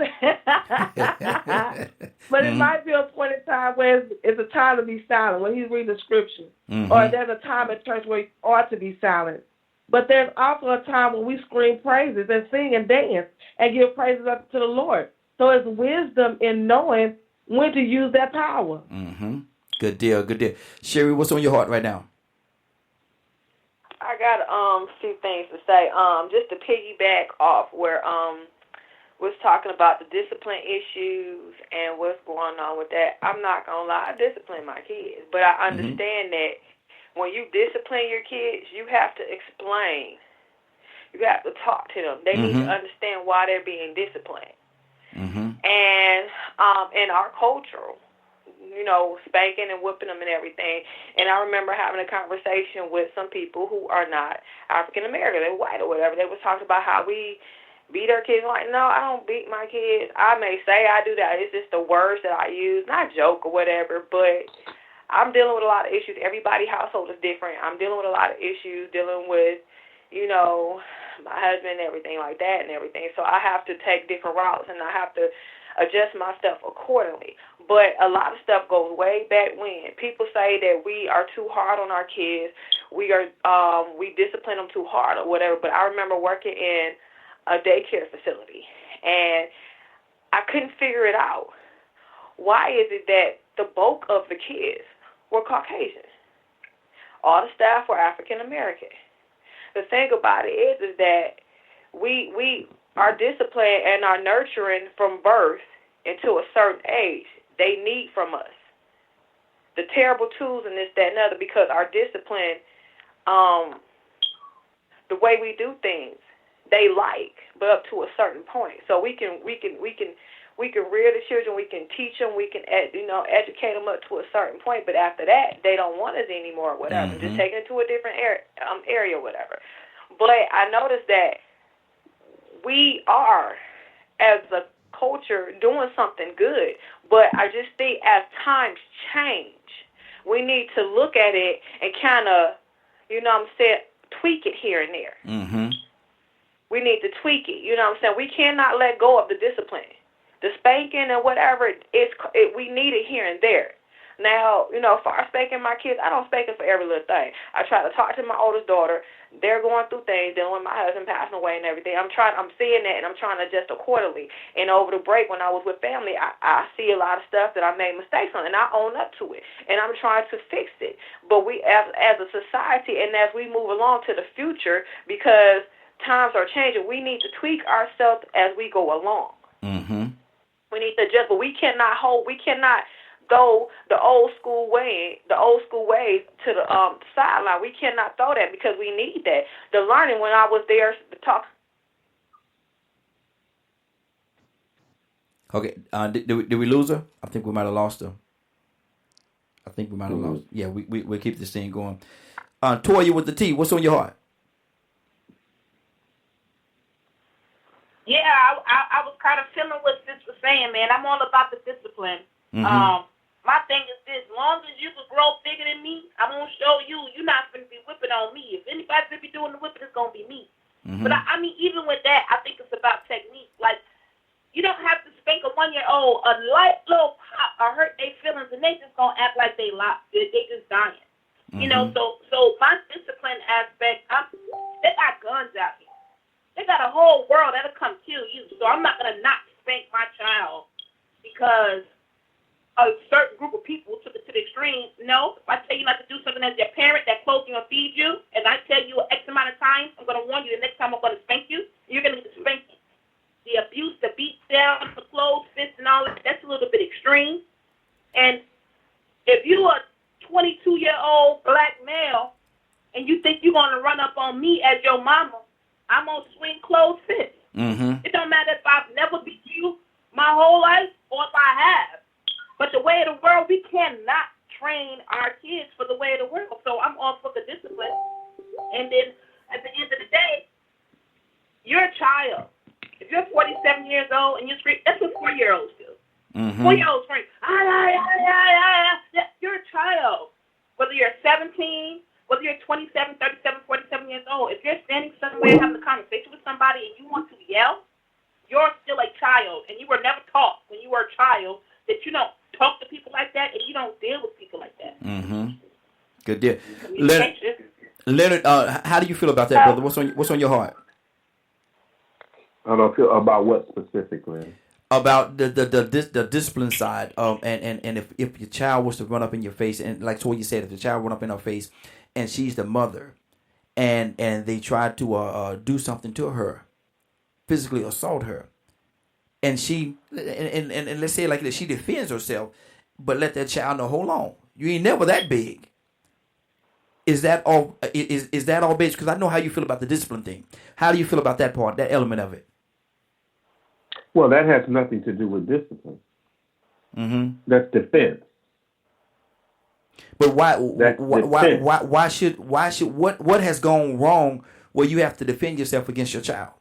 but it might be a point in time where it's a time to be silent when he's reading the scripture. Mm-hmm. Or there's a time at church where you ought to be silent. But there's also a time when we scream praises and sing and dance and give praises up to the Lord. So it's wisdom in knowing when to use that power. Mm-hmm. Good deal. Sherry, what's on your heart right now? I got a few things to say. Just to piggyback off where was talking about the discipline issues and what's going on with that. I'm not gonna lie, I discipline my kids, but I understand that when you discipline your kids, you have to explain. You have to talk to them. They need to understand why they're being disciplined. And in our culture, spanking and whipping them and everything. And I remember having a conversation with some people who are not African American, they're white or whatever. They was talking about how we beat our kids. I'm like, no, I don't beat my kids. I may say I do that. It's just the words that I use, not joke or whatever, but I'm dealing with a lot of issues. Everybody's household is different. I'm dealing with a lot of issues, dealing with, my husband and everything like that and everything. So I have to take different routes, and I have to adjust my stuff accordingly. But a lot of stuff goes way back when. People say that we are too hard on our kids. We discipline them too hard or whatever. But I remember working in a daycare facility, and I couldn't figure it out. Why is it that the bulk of the kids were Caucasian? All the staff were African American. The thing about it is that we are disciplined and are nurturing from birth into a certain age. They need from us the terrible tools and this, that, and other, because our discipline, the way we do things, they like, but up to a certain point. So we can rear the children, we can teach them, we can educate them up to a certain point. But after that, they don't want us anymore, whatever. Just take it to a different area, whatever. But I noticed that we are, as a culture, doing something good. But I just think as times change, we need to look at it and kind of, tweak it here and there. We need to tweak it. We cannot let go of the discipline. The spanking and whatever, we need it here and there. Now, for spanking my kids, I don't spank them for every little thing. I try to talk to my oldest daughter. They're going through things, dealing with my husband passing away and everything. I'm seeing that, and I'm trying to adjust accordingly. And over the break, when I was with family, I see a lot of stuff that I made mistakes on, and I own up to it. And I'm trying to fix it. But we, as a society, and as we move along to the future, because times are changing, we need to tweak ourselves as we go along. We need to adjust, but we cannot throw the old school ways to the sideline. We cannot throw that, because we need that. The learning, when I was there to talk. Okay, did we lose her? I think we might have lost her. Yeah, we'll keep this thing going. Toya with the T, what's on your heart? Yeah, I was kind of feeling what Sis was saying, man. I'm all about the discipline. My thing is this: as long as you can grow bigger than me, I'm gonna show you. You're not gonna be whipping on me. If anybody's gonna be doing the whipping, it's gonna be me. But I mean, even with that, I think it's about technique. Like, you don't have to spank a 1-year-old a light little pop or hurt their feelings, and they just gonna act like they just dying. So my discipline aspect, they got guns out here. They got a whole world that'll come kill you. So I'm not going to not spank my child because a certain group of people took it to the extreme. No, if I tell you not to do something as your parent that clothes you and feeds you, and I tell you X amount of times, I'm going to warn you the next time I'm going to spank you, you're going to get spanked. The abuse, the beat down, the clothes, fists, and all that, that's a little bit extreme. And if you're a 22-year-old black male and you think you're going to run up on me as your mama, I'm going to swing closed fists. It don't matter if I've never beat you my whole life or if I have. But the way of the world, we cannot train our kids for the way of the world. So I'm all for the discipline. And then at the end of the day, you're a child. If you're 47 years old and you scream, that's what 4-year-olds do. 4-year-olds scream, you're a child. Whether you're 17, whether you're 27, 37, 47 years old, if you're standing somewhere having a conversation with somebody and you want to yell, you're still a child. And you were never taught when you were a child that you don't talk to people like that and you don't deal with people like that. Good deal. Leonard, how do you feel about that, brother? What's on your heart? I don't feel about what specifically? About the discipline side, and if your child was to run up in your face, and like Toya said, if the child run up in her face, and she's the mother, and they try to do something to her, physically assault her, and she and let's say like this, she defends herself, but let that child know, hold on, you ain't never that big. Is that all? Is that all based? Because I know how you feel about the discipline thing. How do you feel about that part, that element of it? Well, that has nothing to do with discipline. Mm-hmm. That's defense. But why should what has gone wrong where you have to defend yourself against your child?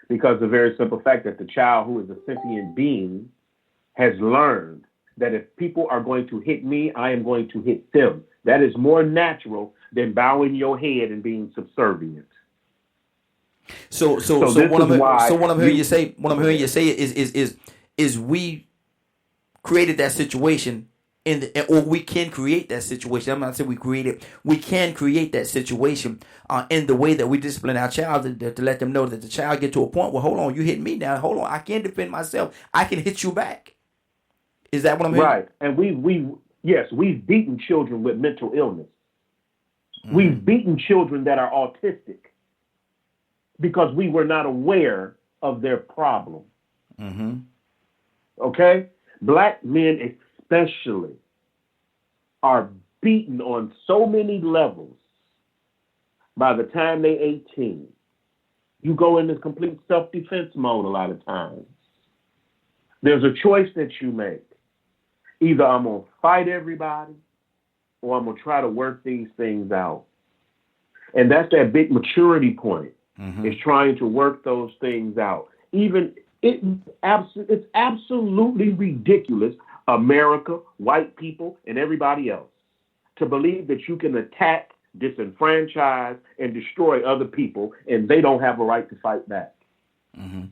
Because the very simple fact that the child, who is a sentient being, has learned that if people are going to hit me, I am going to hit them. That is more natural than bowing your head and being subservient. So what I'm hearing you say is we created that situation or we can create that situation. I'm not saying we create it. We can create that situation in the way that we discipline our child to let them know that the child get to a point where, hold on, you hit me now. Hold on, I can't defend myself. I can hit you back. Is that what I'm hearing? Right. And we've beaten children with mental illness. Mm-hmm. We've beaten children that are autistic because we were not aware of their problem. Mm-hmm. Okay? Black men especially are beaten on so many levels by the time they're 18. You go into complete self-defense mode a lot of times. There's a choice that you make. Either I'm going to fight everybody or I'm going to try to work these things out. And that's that big maturity point, is trying to work those things out. It's absolutely ridiculous, America, white people, and everybody else, to believe that you can attack, disenfranchise, and destroy other people, and they don't have a right to fight back. Mm-hmm.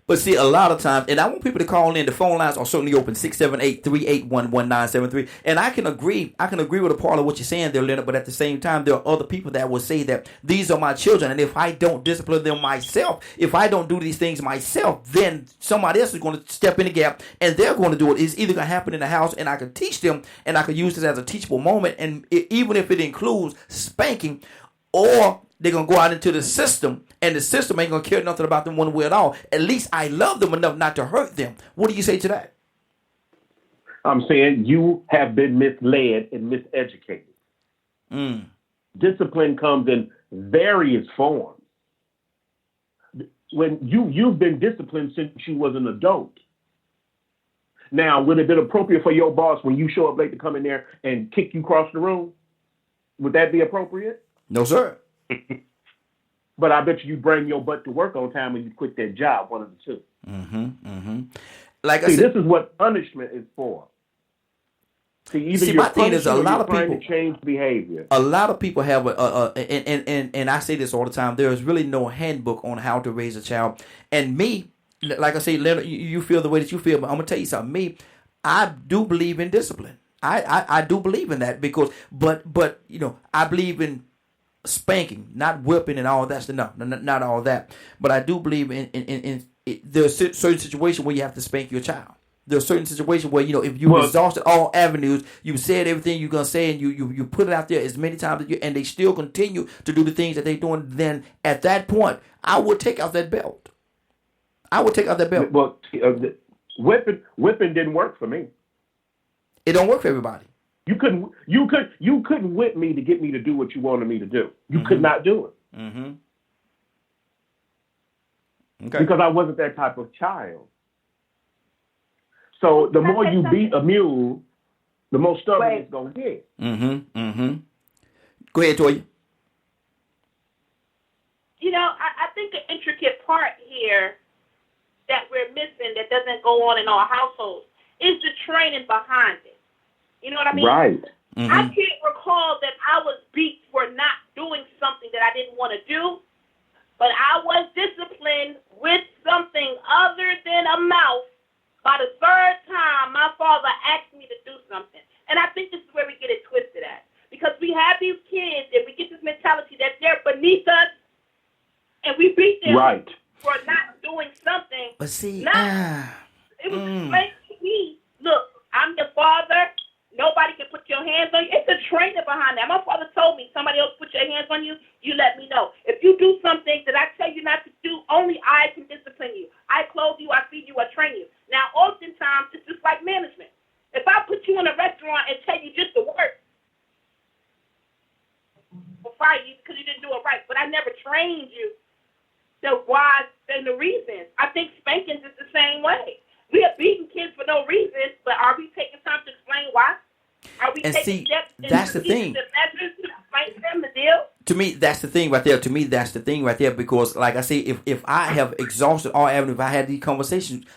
But see, a lot of times, and I want people to call in. The phone lines are certainly open, 678-381-1973. And I can agree with a part of what you're saying there, Leonard. But at the same time, there are other people that will say that these are my children, and if I don't discipline them myself, if I don't do these things myself, then somebody else is going to step in the gap, and they're going to do it. It's either going to happen in the house, and I can teach them, and I can use this as a teachable moment, and even if it includes spanking, or they're going to go out into the system, and the system ain't going to care nothing about them one way at all. At least I love them enough not to hurt them. What do you say to that? I'm saying you have been misled and miseducated. Discipline comes in various forms. When you've been disciplined since you was an adult. Now, would it have been appropriate for your boss when you show up late to come in there and kick you across the room? Would that be appropriate? No, sir. But I bet you bring your butt to work on time when you quit that job, one of the two. Like I said, this is what punishment is for. My thing is, a lot of people to change behavior. A lot of people have and I say this all the time. There is really no handbook on how to raise a child. And me, like I say, Leonard, you feel the way that you feel, but I'm gonna tell you something. Me, I do believe in discipline. I do believe in that because, but I believe in spanking, not whipping and all that's not all that. But I do believe in there's certain situations where you have to spank your child. There's certain situations where, if you exhausted all avenues, you said everything you're going to say, and you put it out there as many times as and they still continue to do the things that they're doing, then at that point, I would take out that belt. Well, whipping didn't work for me. It don't work for everybody. You couldn't whip me to get me to do what you wanted me to do. You could not do it. Okay. Because I wasn't that type of child. So the more you beat a mule, the more stubborn it's gonna get. Go ahead, Toya. I think the intricate part here that we're missing that doesn't go on in our households is the training behind it. You know what I mean? Right. I can't recall that I was beat for not doing something that I didn't want to do, but I was disciplined with something other than a mouth by the third time my father asked me to do something. And I think this is where we get it twisted at. Because we have these kids and we get this mentality that they're beneath us and we beat them for not doing something. But see, it was explained to me, look, I'm your father. Nobody can put your hands on you. It's a training behind that. My father told me, somebody else put your hands on you, you let me know. If you do something that I tell you not to do, only I can discipline you. I clothe you, I feed you, I train you. Now, oftentimes, it's just like management. If I put you in a restaurant and tell you just to work, fight you because you didn't do it right. But I never trained you the why and the reasons. I think spankings is the same way. We are beating kids for no reason, but are we taking time to explain why? Are we taking steps that's the thing. The measures to spank them, the deal? To me, that's the thing right there. Because, like I say, if I have exhausted all avenues, if I had these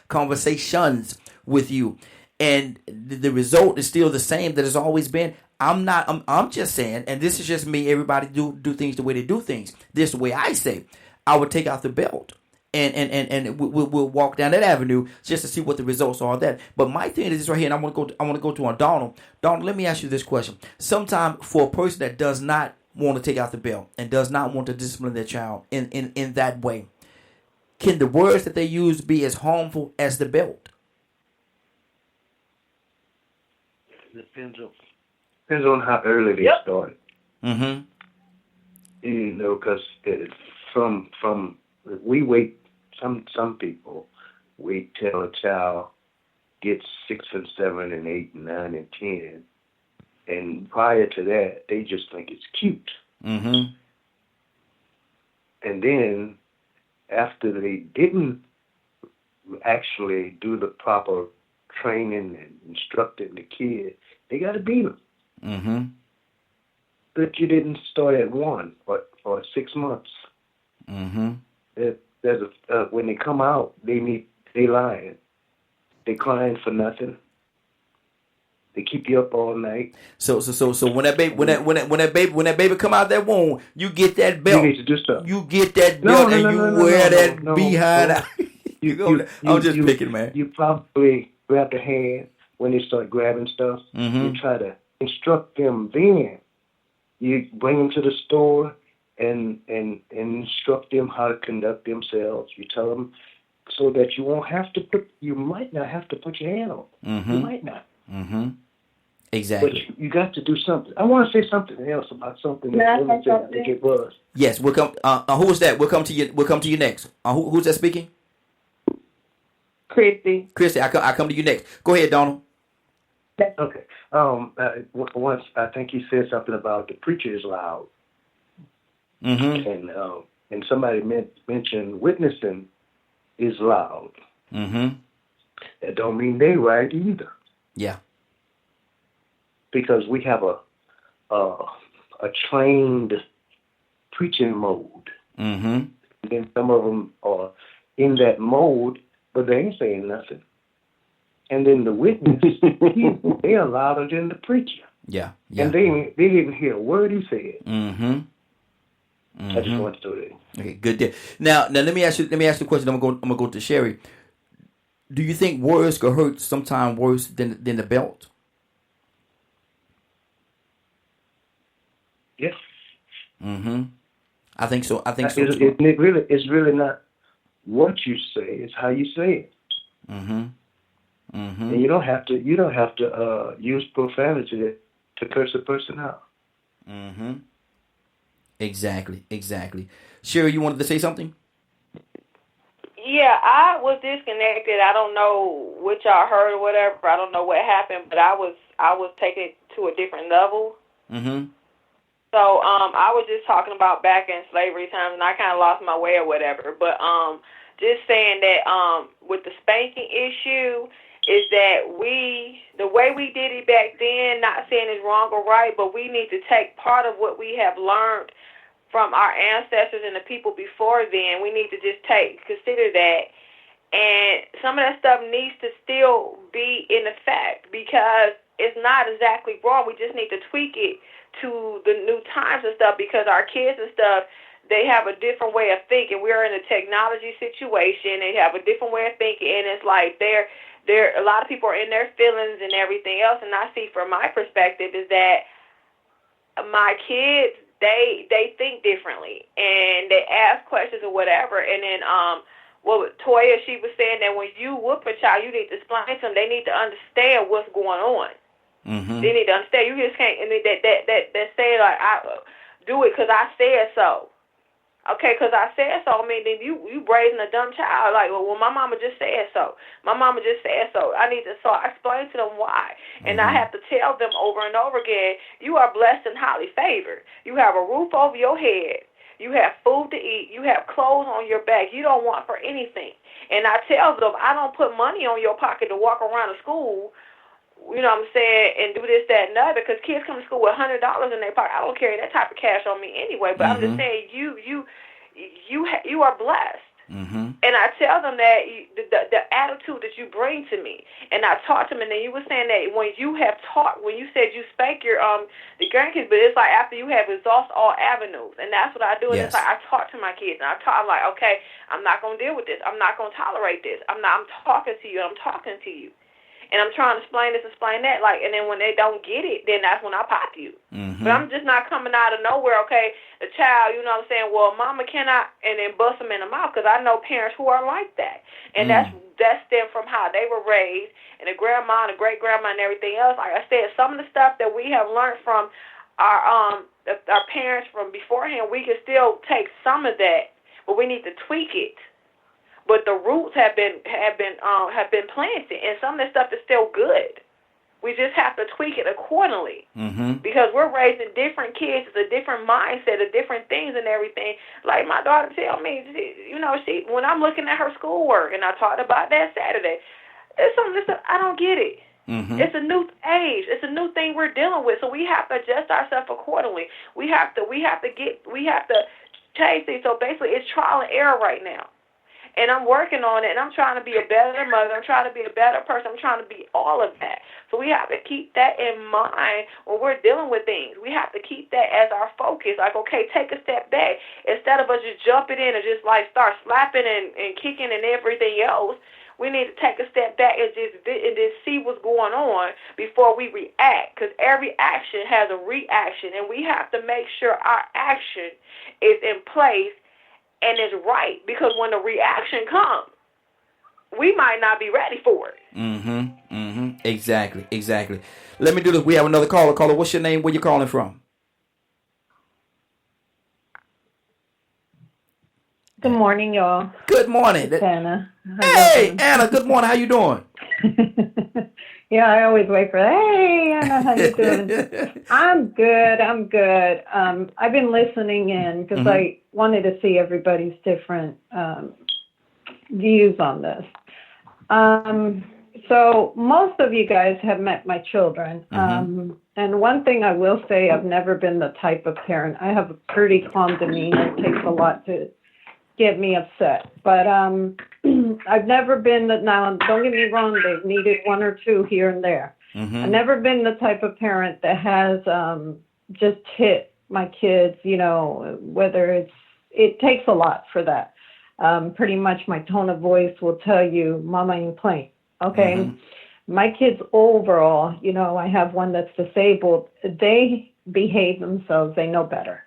conversations with you, and the result is still the same that it's always been, I'm just saying, and this is just me. Everybody do things the way they do things. This is the way I say. I would take out the belt. And we'll walk down that avenue just to see what the results are of that. But my thing is this right here, and I want to go to Donald. Donald, let me ask you this question. Sometimes for a person that does not want to take out the belt and does not want to discipline their child in that way, can the words that they use be as harmful as the belt? Depends on how early they start. Mm-hmm. You know, because from we wait. Some people wait till a child gets 6 and 7 and 8 and 9 and 10, and prior to that, they just think it's cute. Mm-hmm. And then after they didn't actually do the proper training and instructing the kid, they got to beat them. Mm-hmm. But you didn't start at 1 or 6 months. Mm-hmm. When they come out, they lying. They crying for nothing. They keep you up all night. So when that baby come out that womb, you get that belt. You need to do stuff. You get that belt and you wear that behind. I'm just picking, man. You probably grab the hand when they start grabbing stuff. Mm-hmm. You try to instruct them then. You bring them to the store and instruct them how to conduct themselves. You tell them so that you might not have to put your hand on them. Mm-hmm. You might not. Mm-hmm. Exactly. But you got to do something. I want to say something else about something that women said. I think it was. Yes, we'll come. Who is that? We'll come to you. We'll come to you next. Who's that speaking? Christy, I come to you next. Go ahead, Donald. Okay. Once I think he said something about the preacher is loud. Mm-hmm. And somebody mentioned witnessing is loud. Mm-hmm. That don't mean they right either. Yeah. Because we have a trained preaching mode. Mm-hmm. And then some of them are in that mode, but they ain't saying nothing. And then the witness, they are louder than the preacher. Yeah. And they didn't hear a word he said. Mm-hmm. Mm-hmm. I just want to do that. Okay, good deal. Now let me ask you a question. I'm gonna go to Sherry. Do you think words could hurt sometime worse than the belt? Yes. Mm-hmm. I think so. So. It's really not what you say; it's how you say it. Mm-hmm. Mm-hmm. And you don't have to use profanity to curse a person out. Mm-hmm. Exactly. Sherry, you wanted to say something? Yeah, I was disconnected. I don't know what y'all heard or whatever. I don't know what happened, but I was taking it to a different level. Mm-hmm. So I was just talking about back in slavery times, and I kind of lost my way or whatever. But just saying that with the spanking issue is that the way we did it back then, not saying it's wrong or right, but we need to take part of what we have learned from our ancestors and the people before then. We need to just consider that. And some of that stuff needs to still be in effect because it's not exactly wrong. We just need to tweak it to the new times and stuff because our kids and stuff, they have a different way of thinking. We're in a technology situation. They have a different way of thinking, and it's like they're a lot of people are in their feelings and everything else. And I see from my perspective is that my kids, they think differently and they ask questions or whatever. And then Toya, she was saying that when you whoop a child, you need to explain to them. They need to understand what's going on. Mm-hmm. They need to understand. You just can't. And that say like I do it because I said so. Okay, because I said so. I mean, then you raising a dumb child. Like, well, my mama just said so. My mama just said so. I need to, so I explain to them why. And I have to tell them over and over again, you are blessed and highly favored. You have a roof over your head. You have food to eat. You have clothes on your back. You don't want for anything. And I tell them, I don't put money on your pocket to walk around the school, you know what I'm saying, and do this, that, and the other, because kids come to school with $100 in their pocket. I don't carry that type of cash on me anyway, but I'm just saying you are blessed. And I tell them that the attitude that you bring to me, and I taught them, and then you were saying that when you said you spank your the grandkids, but it's like after you have exhausted all avenues, and that's what I do. And it's like I talk to my kids, and I'm like, okay, I'm not gonna deal with this. I'm not gonna tolerate this. I'm talking to you. I'm talking to you. And I'm trying to explain this, explain that, like, and then when they don't get it, then that's when I pop you. But I'm just not coming out of nowhere, okay, the child, you know what I'm saying, well, mama cannot, and then bust them in the mouth, because I know parents who are like that. And that stemmed from how they were raised, and the grandma and the great-grandma and everything else. Like I said, some of the stuff that we have learned from our parents from beforehand, we can still take some of that, but we need to tweak it. But the roots have been planted, and some of this stuff is still good. We just have to tweak it accordingly because we're raising different kids. It's a different mindset, a different things and everything. Like my daughter tell me, she when I'm looking at her schoolwork, and I talked about that Saturday, it's something that I don't get it. It's a new age. It's a new thing we're dealing with, so we have to adjust ourselves accordingly. We have to change things. So basically, it's trial and error right now. And I'm working on it, and I'm trying to be a better mother. I'm trying to be a better person. I'm trying to be all of that. So we have to keep that in mind when we're dealing with things. We have to keep that as our focus. Like, okay, take a step back. Instead of us just jumping in and just, like, start slapping and kicking and everything else, we need to take a step back and just see what's going on before we react, because every action has a reaction, and we have to make sure our action is in place and it's right, because when the reaction comes, we might not be ready for it. Exactly. Let me do this. We have another caller. Caller, what's your name? Where you calling from? Good morning, y'all. Good morning. It's Anna. Hey, Anna. Good morning. How you doing? Yeah, I always wait for that. Hey, Anna, how you doing? I'm good. I've been listening in because I wanted to see everybody's different views on this. So most of you guys have met my children. And one thing I will say, I've never been the type of parent. I have a pretty calm demeanor. It takes a lot to get me upset. But I've never been that. Now, don't get me wrong, they've needed one or two here and there. I've never been the type of parent that has just hit my kids, whether it takes a lot for that. Pretty much my tone of voice will tell you, Mama ain't playing. Okay. My kids overall, I have one that's disabled. They behave themselves. They know better.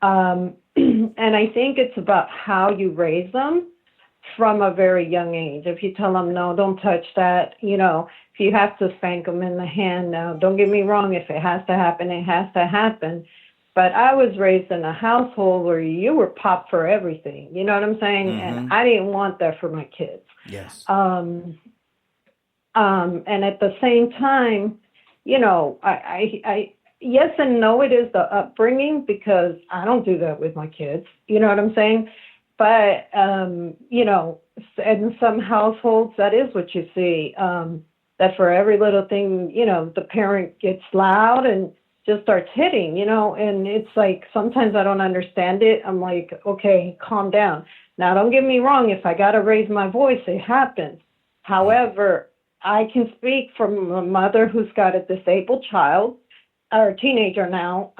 And I think it's about how you raise them from a very young age. If you tell them, no, don't touch that, if you have to spank them in the hand now, don't get me wrong, if it has to happen, it has to happen. But I was raised in a household where you were popped for everything. You know what I'm saying? And I didn't want that for my kids. Yes. And at the same time, I yes and no, it is the upbringing, because I don't do that with my kids. You know what I'm saying? But, in some households, that is what you see, that for every little thing, the parent gets loud and just starts hitting, and it's like, sometimes I don't understand it. I'm like, okay, calm down. Now, don't get me wrong. If I got to raise my voice, it happens. However, I can speak from a mother who's got a disabled child, or a teenager now,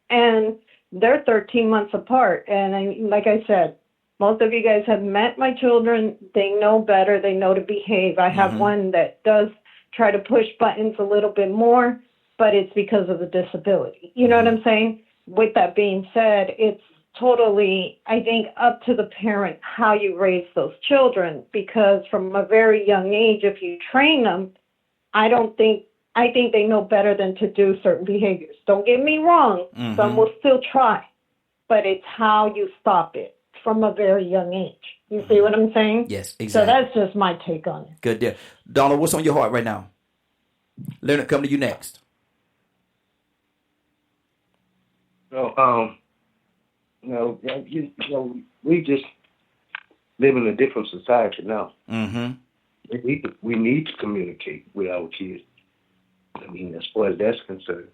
and they're 13 months apart. And like I said, most of you guys have met my children. They know better. They know to behave. I have one that does try to push buttons a little bit more, but it's because of the disability. You know what I'm saying? With that being said, it's totally, I think, up to the parent how you raise those children, because from a very young age, if you train them, I think they know better than to do certain behaviors. Don't get me wrong. Some will still try. but it's how you stop it from a very young age. You see what I'm saying? Yes, exactly. So that's just my take on it. Good deal. Donald, what's on your heart right now? Leonard, come to you next. So, we just live in a different society now. Mm-hmm. We need to communicate with our kids. I mean, as far as that's concerned.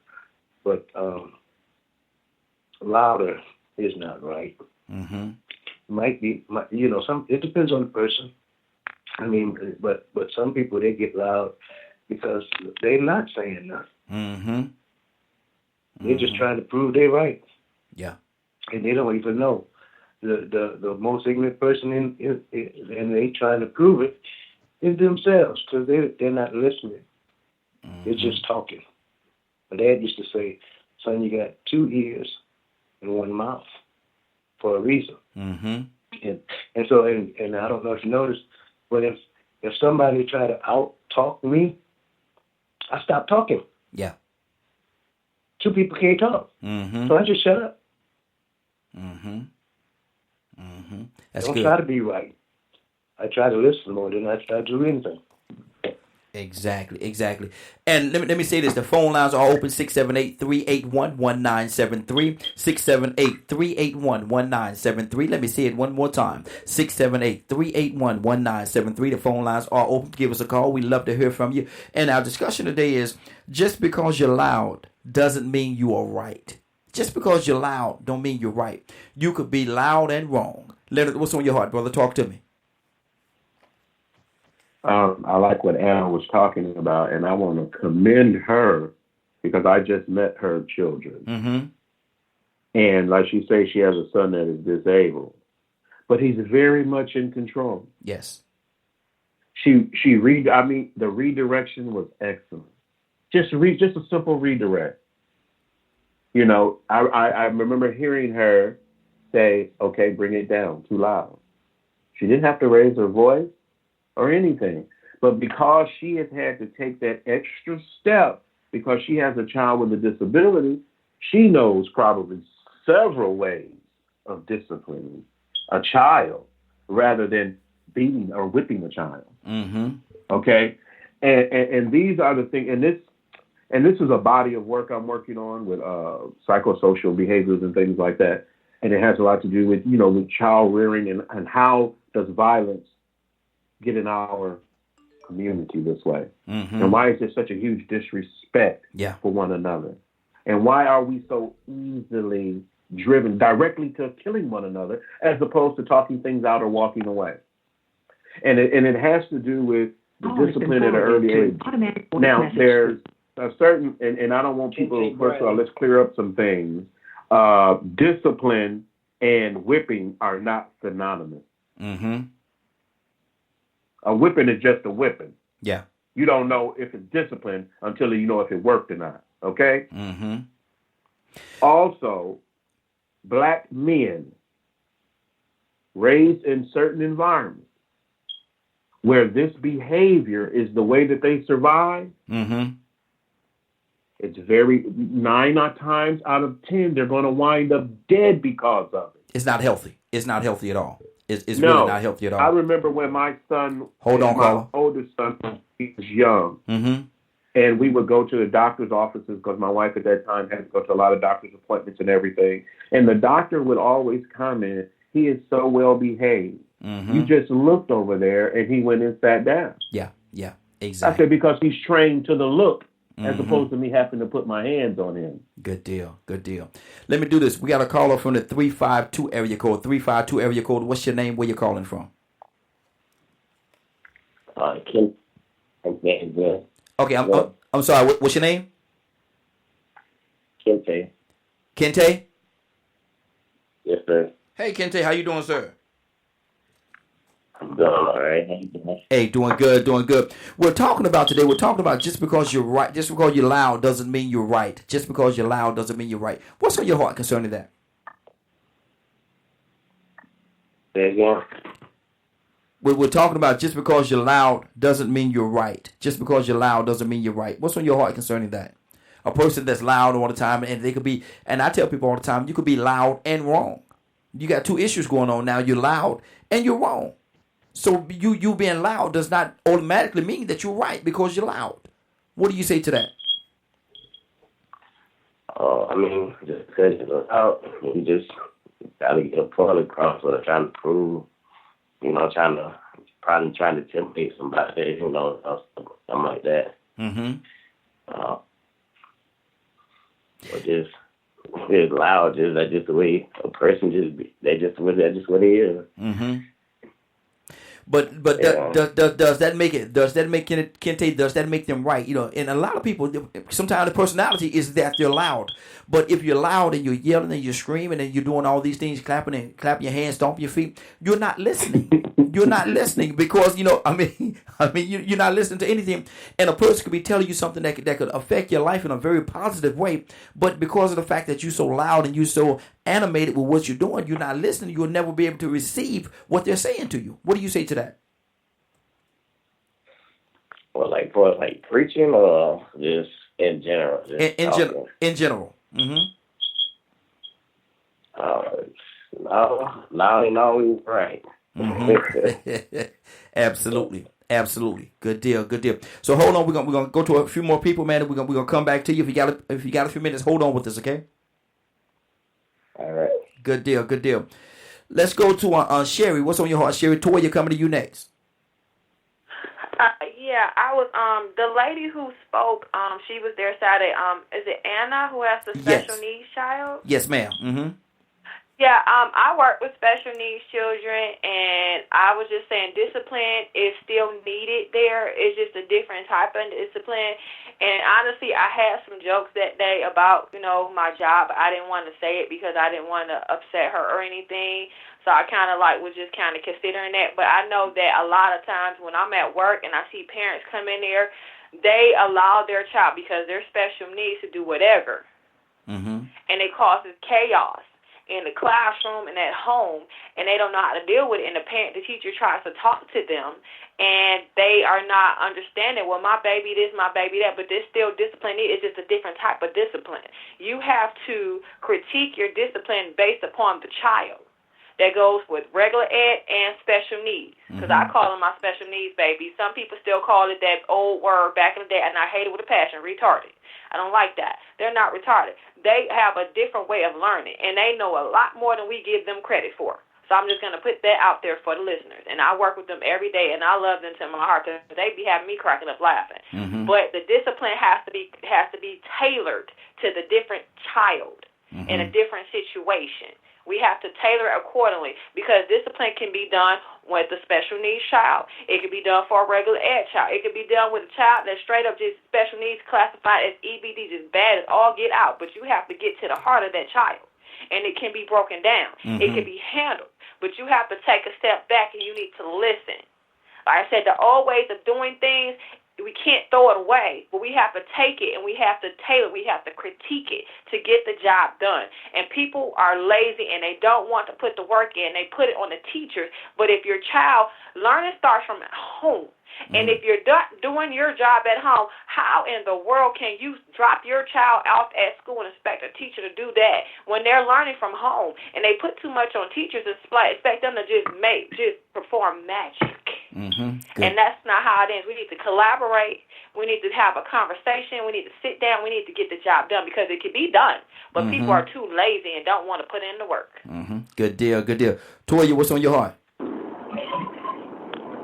But louder is not right. Mm-hmm. Might be, it depends on the person. I mean, but some people, they get loud because they're not saying nothing. Mm-hmm. They're just trying to prove they're right. Yeah. And they don't even know. The most ignorant person and they trying to prove it is themselves because they're not listening. Mm-hmm. They're just talking. My dad used to say, son, you got 2 ears and 1 mouth for a reason. Mm-hmm. And so I don't know if you noticed, but if somebody try to out-talk me, I stop talking. Yeah. 2 people can't talk. Mm-hmm. So I just shut up. Mm-hmm. Mm-hmm. That's Don't good. try to be right. I try to listen more than I try to do anything. Exactly. And let me say this. The phone lines are open, 678-381-1973. 678-381-1973. Let me say it one more time. 678-381-1973. The phone lines are open. Give us a call. We love to hear from you. And our discussion today is, just because you're loud doesn't mean you are right. Just because you're loud don't mean you're right. You could be loud and wrong. Leonard, what's on your heart, brother? Talk to me. I like what Anna was talking about, and I want to commend her because I just met her children. Mm-hmm. And like she says, she has a son that is disabled, but he's very much in control. Yes. The redirection was excellent. Just a simple redirect. I remember hearing her say, okay, bring it down, too loud. She didn't have to raise her voice or anything. But because she has had to take that extra step, because she has a child with a disability, she knows probably several ways of disciplining a child rather than beating or whipping a child. Mm-hmm. Okay? And these are the things, and this is a body of work I'm working on with psychosocial behaviors and things like that. And it has a lot to do with, with child rearing and how does violence get in our community this way. Mm-hmm. And why is there such a huge disrespect for one another? And why are we so easily driven directly to killing one another as opposed to talking things out or walking away? And it has to do with the discipline at an early age. Now, there's a certain, and I don't want people, first of all, let's clear up some things. Discipline and whipping are not synonymous. Mm-hmm. A whipping is just a whipping. Yeah. You don't know if it's discipline until you know if it worked or not. Okay? Mm-hmm. Also, black men raised in certain environments where this behavior is the way that they survive, mm-hmm. it's 9 times out of 10, they're going to wind up dead because of it. It's not healthy. It's not healthy at all. It's really not healthy at all. I remember when my son, my oldest son, he was young, mm-hmm. and we would go to the doctor's offices because my wife at that time had to go to a lot of doctor's appointments and everything. And the doctor would always comment, he is so well behaved. Mm-hmm. You just looked over there, and he went and sat down. Yeah, exactly. I said, because he's trained to the look, mm-hmm. as opposed to me having to put my hands on him. Good deal. Let me do this. We got a caller from the 352 area code. 352 area code. What's your name? Where you calling from? Kim. Okay, I'm sorry. What's your name? Kente. Kente? Yes, sir. Hey, Kente. How you doing, sir? I'm doing all right. How you doing? Hey, doing good. We're talking about just because you're right, just because you're loud doesn't mean you're right. Just because you're loud doesn't mean you're right. What's on your heart concerning that? Say again. We're talking about just because you're loud doesn't mean you're right. Just because you're loud doesn't mean you're right. What's on your heart concerning that? a person that's loud all the time, and they could be, and I tell people all the time, you could be loud and wrong. You got two issues going on now. You're loud and you're wrong. So you being loud does not automatically mean that you're right because you're loud. What do you say to that? I mean, just because you're loud, you just got to get a point across what I'm trying to prove. You know, trying to intimidate somebody, you know, something like that. Mm-hmm. Or just loud, that's just the way a person that's just what it is. Mm-hmm. But yeah. does that make it? Does that make Kente? Does that make them right? You know, and a lot of people, sometimes the personality is that they're loud. But if you're loud and you're yelling and you're screaming and you're doing all these things, clapping your hands, stomping your feet, you're not listening. You're not listening because, you know, I mean, you're not listening to anything. And a person could be telling you something that could affect your life in a very positive way. But because of the fact that you're so loud and you're so animated with what you're doing, you're not listening. You'll never be able to receive what they're saying to you. What do you say to that? Well, for preaching or just in general? In general. Mm-hmm. Now ain't always right. Mm-hmm. Absolutely. Good deal. So hold on, we're gonna go to a few more people, man. We're gonna come back to you. If you got a few minutes, hold on with us, okay? All right. Good deal. Let's go to Sherry. What's on your heart, Sherry? Toya, coming to you next. Yeah, I was the lady who spoke. She was there Saturday. Is it Anna who has the special needs child? Yes, ma'am. Mm-hmm. Yeah, I work with special needs children, and I was just saying discipline is still needed there. It's just a different type of discipline. And honestly, I had some jokes that day about, you know, my job. I didn't want to say it because I didn't want to upset her or anything. So I kind of was just kind of considering that. But I know that a lot of times when I'm at work and I see parents come in there, they allow their child, because they're special needs, to do whatever. Mm-hmm. And it causes chaos in the classroom and at home, and they don't know how to deal with it. And the teacher tries to talk to them, and they are not understanding, well, my baby this, my baby that, but there's still discipline. It's just a different type of discipline. You have to critique your discipline based upon the child. That goes with regular ed and special needs, because I call them my special needs babies. Some people still call it that old word back in the day, and I hate it with a passion, retarded. I don't like that. They're not retarded. They have a different way of learning, and they know a lot more than we give them credit for. So I'm just going to put that out there for the listeners. And I work with them every day, and I love them to my heart, because they be having me cracking up laughing. Mm-hmm. But the discipline has to be tailored to the different child in a different situation. We have to tailor it accordingly, because discipline can be done with a special needs child. It can be done for a regular ed child. It can be done with a child that's straight up just special needs, classified as EBD, just bad as all get out. But you have to get to the heart of that child, and it can be broken down. It can be handled, but you have to take a step back, and you need to listen. Like I said, the old ways of doing things, we can't throw it away, but we have to take it and we have to tailor, we have to critique it to get the job done. And people are lazy and they don't want to put the work in. They put it on the teachers. But if your child, learning starts from at home. And if you're doing your job at home, how in the world can you drop your child off at school and expect a teacher to do that when they're learning from home? And they put too much on teachers and expect them to just perform magic. And that's not how it is. We need to collaborate. We need to have a conversation. We need to sit down. We need to get the job done, because it can be done. But people are too lazy and don't want to put in the work. Good deal. Toya, what's on your heart?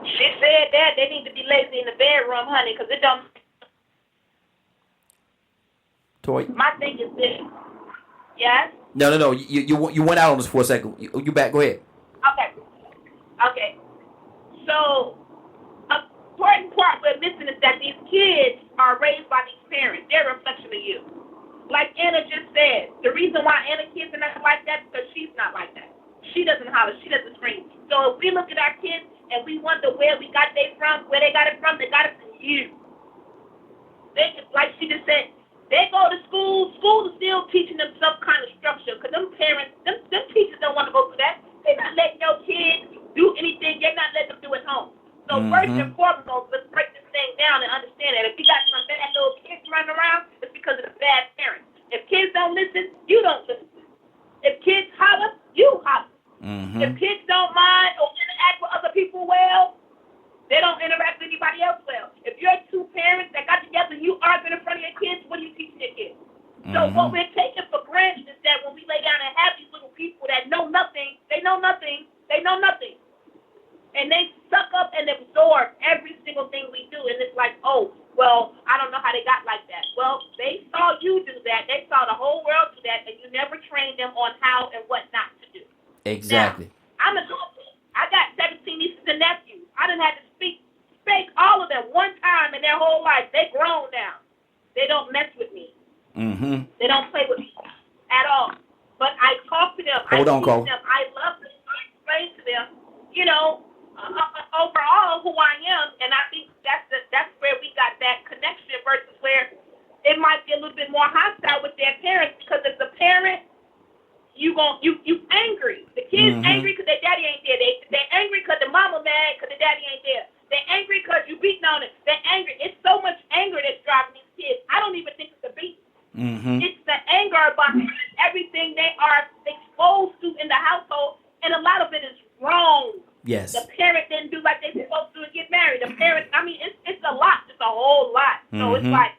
She said that they need to be lazy in the bedroom, honey, because it don't. Toya. My thing is this. Yes? No. You went out on this for a second. You back. Go ahead. Okay. So, an important part we're missing is that these kids are raised by these parents. They're a reflection of you. Like Anna just said, the reason why Anna kids are not like that is because she's not like that. She doesn't holler. She doesn't scream. So if we look at our kids and we wonder where they got it from, they got it from you. They, like she just said, they go to school. School is still teaching them some kind of structure, because them parents, them teachers don't want to go through that. They're not letting your kids do anything. They're not letting them do at home. So first and foremost, let's break this thing down and understand that if you got some bad little kids running around, it's because of the bad So what we're taking for granted is that when we lay down and have these little people that know nothing, they know nothing, and they suck up and absorb every single thing we do. And it's like, oh, well, I don't know how they got like that. Well, they saw you do that. They saw the whole world do that, and you never trained them on how and what not to do. Exactly. Now, I'm adopted. I got 17 nieces and nephews. I done had to spank all of them one time in their whole life. They grown now. They don't mess with me. Mm-hmm. They don't play with me at all. But I talk to them. Hold on, Cole. Them. I love them. I explain to them, overall who I am, and I think that's where we got that connection versus where it might be a little bit more hostile with their parents, because as a parent, you angry. The kids angry because their daddy ain't there. They're angry because the mama mad because the daddy ain't there. They're angry because you beating on it. They're angry. It's so much anger that's driving these kids. I don't even think it's a beat. It's the anger about everything they are exposed to in the household, and a lot of it is wrong. Yes. The parent didn't do like they're supposed to and get married. The parent, it's a lot. It's a whole lot. So it's like,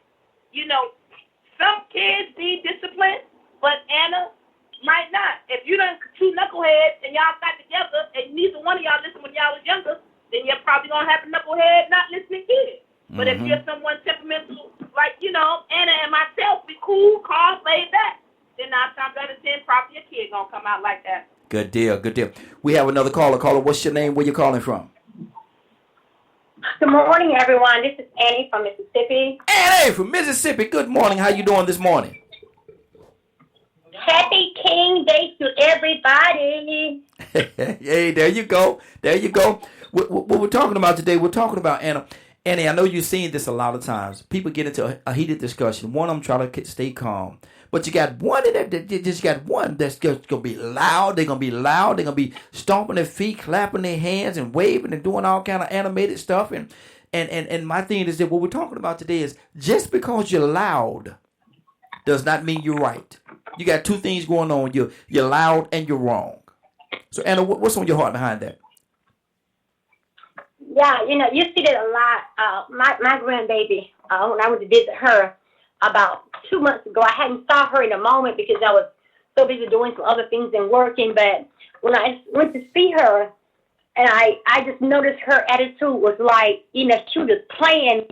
some kids need discipline, but Anna might not. If you done two knuckleheads and y'all got together and neither one of y'all listened when y'all was younger, then you're probably going to have a knucklehead not listening kid. But if you're someone temperamental, like, Anna and myself, be cool, calm, laid back, then 9 times out of 10, probably your kid going to come out like that. Good deal. We have another caller. Caller, what's your name? Where you calling from? Good morning, everyone. This is Annie from Mississippi. Annie from Mississippi. Good morning. How you doing this morning? Happy King Day to everybody. Hey, there you go. What we're talking about today, we're talking about Anna. Annie, I know you've seen this a lot of times. People get into a heated discussion. One of them try to stay calm. But you got one in there, just got one that's just going to be loud. They're going to be loud. They're going to be stomping their feet, clapping their hands, and waving and doing all kind of animated stuff. And my thing is that what we're talking about today is just because you're loud does not mean you're right. You got two things going on. You're loud and you're wrong. So, Anna, what's on your heart behind that? Yeah, you see that a lot. My grandbaby, when I went to visit her about 2 months ago, I hadn't saw her in a moment because I was so busy doing some other things and working. But when I went to see her, and I just noticed her attitude was like, she was playing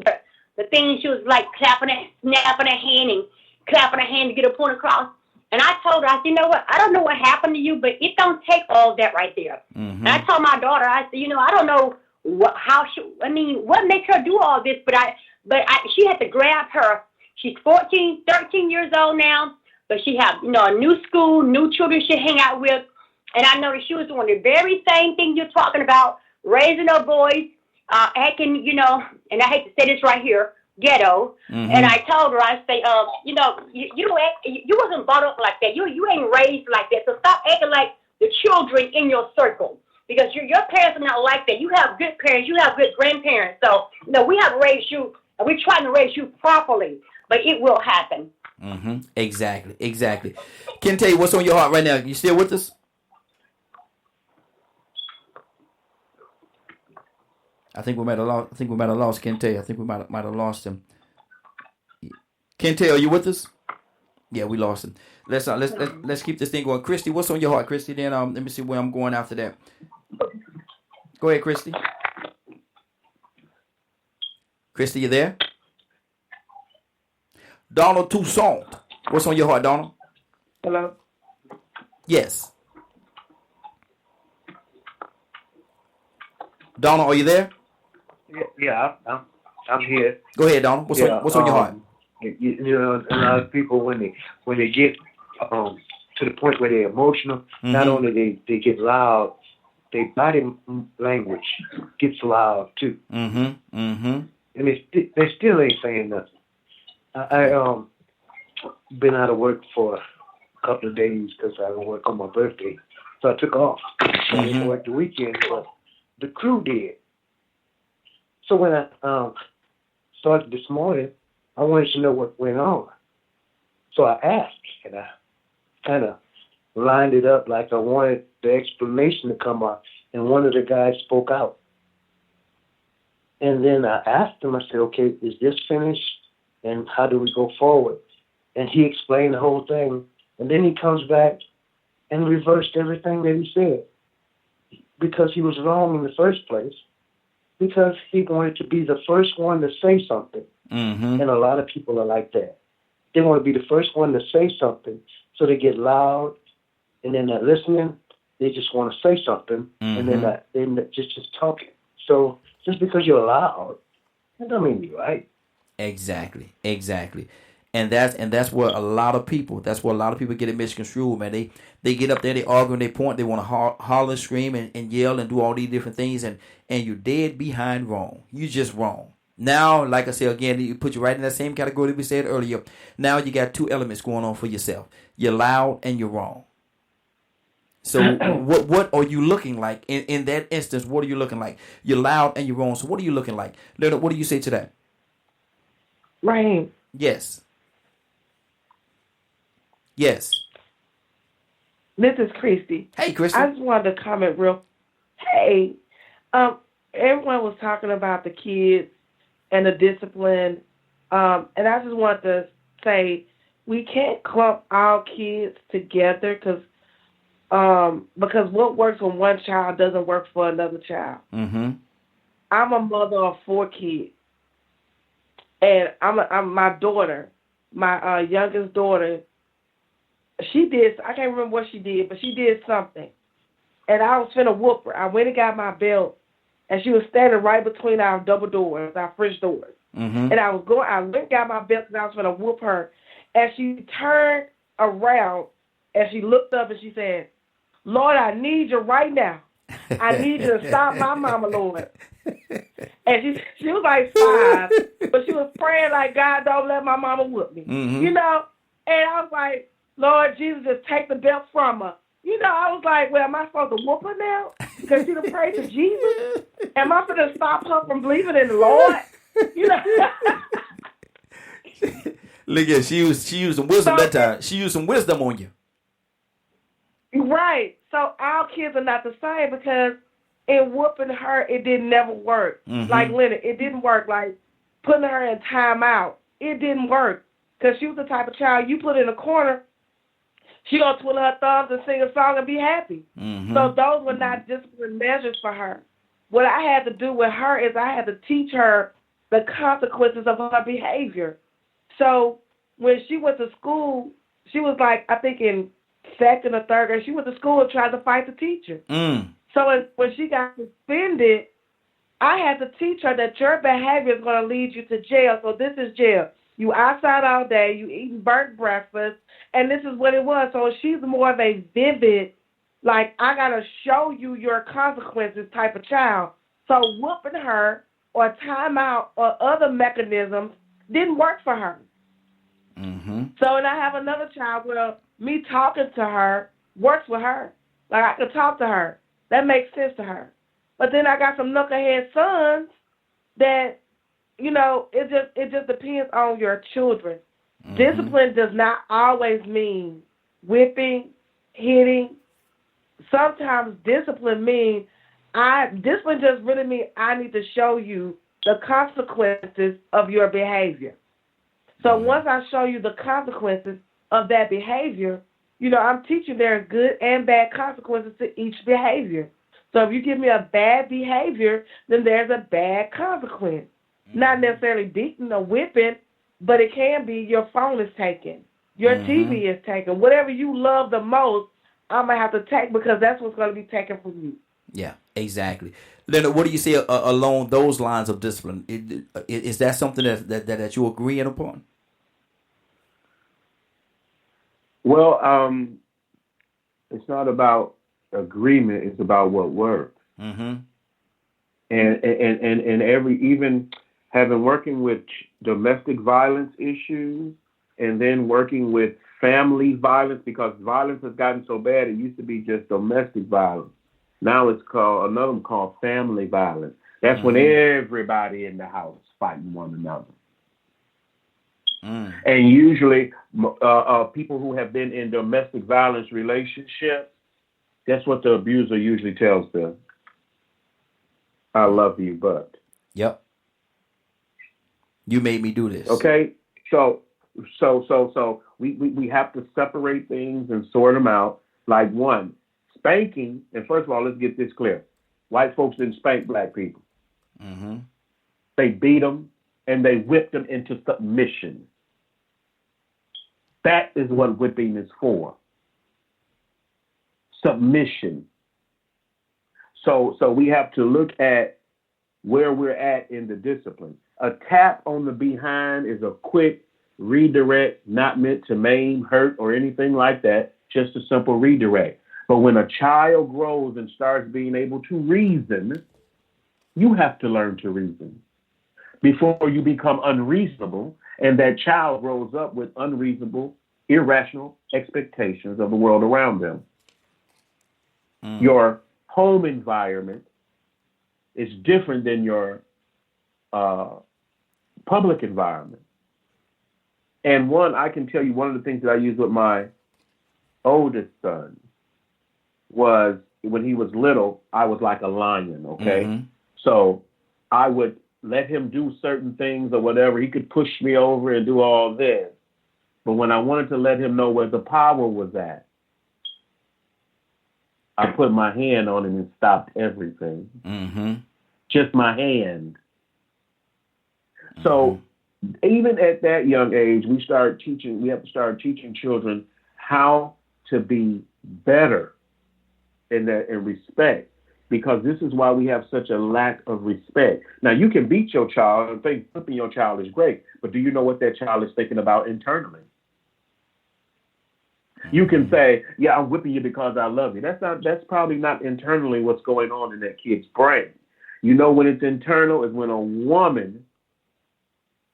the things. She was like snapping her hand and clapping her hand to get her point across. And I told her, I said, you know what? I don't know what happened to you, but it don't take all that right there. And I told my daughter, I said, I don't know what makes her do all this? But she had to grab her. She's 13 years old now, but she have, a new school, new children she hang out with. And I noticed she was doing the very same thing you're talking about, raising her boys, acting, and I hate to say this right here, ghetto. And I told her, I say, you wasn't brought up like that. You ain't raised like that. So stop acting like the children in your circle, because your parents are not like that. You have good parents. You have good grandparents. So, we have raised you, and we're trying to raise you properly, but it will happen. Exactly. Kente, what's on your heart right now? You still with us? I think we might have lost Kente. I think we might have lost him. Kente, are you with us? Yeah, we lost him. Let's keep this thing going. Christy, what's on your heart, Christy? Then let me see where I'm going after that. Go ahead, Christy. Christy, you there? Donald Toussaint, what's on your heart, Donald? Hello. Yes. Donald, are you there? Yeah, I'm here. Go ahead, Donald. What's on your heart? A lot of people when they get to the point where they're emotional, not only they get loud, their body language gets loud too. And they still ain't saying nothing. I been out of work for a couple of days because I don't work on my birthday, so I took off. I didn't work the weekend, but the crew did. So when I started this morning, I wanted to know what went on. So I asked, and I kind of lined it up like I wanted the explanation to come out, and one of the guys spoke out. And then I asked him, I said, okay, is this finished, and how do we go forward? And he explained the whole thing. And then he comes back and reversed everything that he said. Because he was wrong in the first place. Because he wanted to be the first one to say something. Mm-hmm. And a lot of people are like that. They want to be the first one to say something. So they get loud, and then they're listening. They just want to say something, and then they're just talking. So just because you're loud, that doesn't mean you're right. Exactly. And that's where a lot of people get it misconstrued, man. They get up there, they argue and they point, they want to holler, scream, and yell and do all these different things, and you're dead behind wrong. You just wrong. Now, like I said again, you put you right in that same category that we said earlier. Now you got two elements going on for yourself. You're loud and you're wrong. So what are you looking like in that instance? What are you looking like? You're loud and you're wrong. So what are you looking like? Leonard, what do you say to that? Rain. Yes. This is Christy. Hey, Christy. I just wanted to comment real. Hey, everyone was talking about the kids and the discipline, and I just want to say we can't clump all kids together because what works for one child doesn't work for another child. Mm-hmm. I'm a mother of 4 kids, and I'm my daughter, my youngest daughter. She did. I can't remember what she did, but she did something, and I was finna whoop her. I went and got my belt, and she was standing right between our double doors, our French doors. Mm-hmm. And I went and got my belt, and I was finna whoop her, and she turned around and she looked up and she said, "Lord, I need you right now. I need you to stop my mama, Lord." And she was like 5, but she was praying like, "God, don't let my mama whoop me." Mm-hmm. You know? And I was like, "Lord Jesus, just take the belt from her." You know, I was like, well, am I supposed to whoop her now? Because she done prayed to Jesus? Am I going to stop her from believing in the Lord? You know? Look at she used some wisdom that time. She used some wisdom on you. Right. So our kids are not the same because in whooping her, it didn't never work. Mm-hmm. Like Leonard, it didn't work. Like putting her in timeout, it didn't work. Because she was the type of child you put in a corner, she going to twiddle her thumbs and sing a song and be happy. Mm-hmm. So those were not discipline measures for her. What I had to do with her is I had to teach her the consequences of her behavior. So when she went to school, she was like, I think in 2nd or 3rd grade, she went to school and tried to fight the teacher. So when she got suspended, I had to teach her that your behavior is going to lead you to jail. So this is jail. You outside all day, you eating burnt breakfast, and this is what it was. So she's more of a vivid, like, I got to show you your consequences type of child. So whooping her or timeout or other mechanisms didn't work for her. Mm-hmm. So and I have another child where me talking to her works with her. Like, I can talk to her. That makes sense to her. But then I got some knucklehead sons that, you know, it just depends on your children. Mm-hmm. Discipline does not always mean whipping, hitting. Sometimes discipline means discipline just really means I need to show you the consequences of your behavior. So once I show you the consequences of that behavior, you know, I'm teaching there are good and bad consequences to each behavior. So if you give me a bad behavior, then there's a bad consequence. Not necessarily beating or whipping, but it can be your phone is taken, your TV is taken. Whatever you love the most, I'm going to have to take because that's what's going to be taken from you. Yeah, exactly. Leonard, what do you say along those lines of discipline? Is that something that you're agreeing upon? Well, it's not about agreement. It's about what works. Mm-hmm. And even having working with domestic violence issues and then working with family violence, because violence has gotten so bad. It used to be just domestic violence. Now it's called another one called family violence. That's when everybody in the house fighting one another. And usually people who have been in domestic violence relationships, that's what the abuser usually tells them. I love you, but. Yep. You made me do this. Okay? So So we have to separate things and sort them out. Like one, spanking, and first of all, let's get this clear. White folks didn't spank black people. Mm-hmm. They beat them and they whipped them into submission. That is what whipping is for. Submission. So we have to look at where we're at in the discipline. A tap on the behind is a quick redirect, not meant to maim, hurt, or anything like that. Just a simple redirect. But when a child grows and starts being able to reason, you have to learn to reason before you become unreasonable, and that child grows up with unreasonable, irrational expectations of the world around them. Your home environment is different than your public environment. And I can tell you one of the things that I used with my oldest son was when he was little, I was like a lion, okay? Mm-hmm. So I would let him do certain things or whatever. He could push me over and do all this. But when I wanted to let him know where the power was at, I put my hand on him and stopped everything. Mm-hmm. Just my hand. Mm-hmm. So even at that young age, we have to start teaching children how to be better in respect, because this is why we have such a lack of respect. Now, you can beat your child and think whipping your child is great, but do you know what that child is thinking about internally? You can say, yeah, I'm whipping you because I love you. That's probably not internally what's going on in that kid's brain. You know when it's internal is when a woman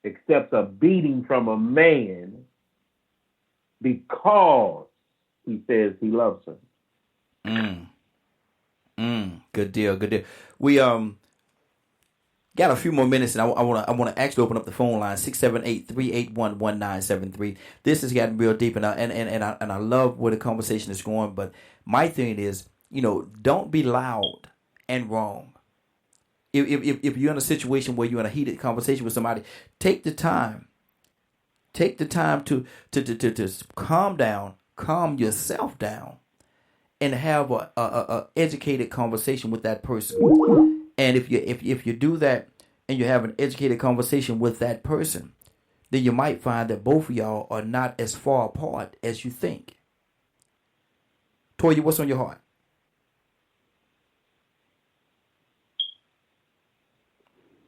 accepts a beating from a man because he says he loves her. Good deal. We got a few more minutes, and I want to actually open up the phone line 678-381-1973. This has gotten real deep, and I love where the conversation is going. But my thing is, don't be loud and wrong. If you're in a situation where you're in a heated conversation with somebody, take the time to calm down, calm yourself down, and have a educated conversation with that person. And if you do that and you have an educated conversation with that person, then you might find that both of y'all are not as far apart as you think. Toya, what's on your heart?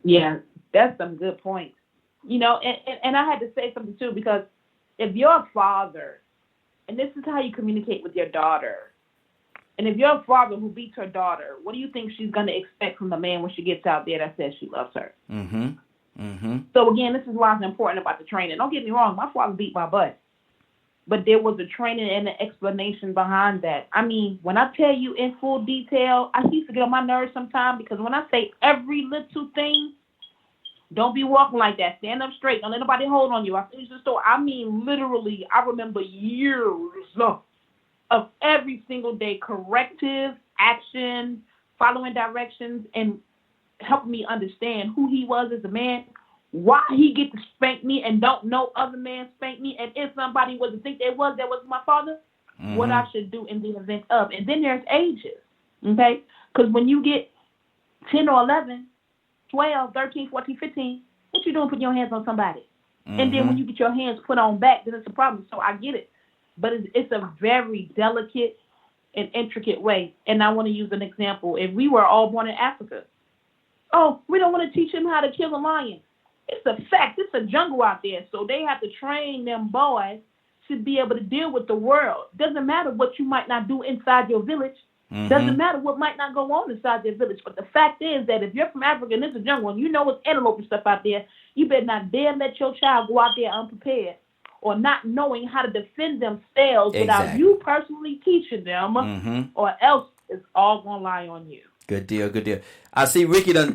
Yeah, that's some good points. And I had to say something too, because if you're a father, and this is how you communicate with your daughter, and if you're a father who beats her daughter, what do you think she's going to expect from the man when she gets out there that says she loves her? Mm-hmm. Mm-hmm. So again, this is why it's important about the training. Don't get me wrong, my father beat my butt, but there was a training and an explanation behind that. I mean, when I tell you in full detail, I used to get on my nerves sometimes, because when I say every little thing, don't be walking like that. Stand up straight. Don't let nobody hold on you. I finished the story. I mean, literally, I remember years of every single day corrective action, following directions, and helping me understand who he was as a man, why he get to spank me and don't know other men spank me, and if somebody was to think that was my father, what I should do in the event of. And then there's ages, okay? Because when you get 10 or 11, 12, 13, 14, 15, what you doing putting your hands on somebody? And then when you get your hands put on back, then it's a problem. So I get it. But it's a very delicate and intricate way. And I want to use an example. If we were all born in Africa, we don't want to teach them how to kill a lion. It's a fact. It's a jungle out there. So they have to train them boys to be able to deal with the world. Doesn't matter what you might not do inside your village. Doesn't matter what might not go on inside their village. But the fact is that if you're from Africa and it's a jungle and you know it's antelope and stuff out there, you better not dare let your child go out there unprepared or not knowing how to defend themselves without you personally teaching them, or else it's all going to lie on you. Good deal. I see Ricky done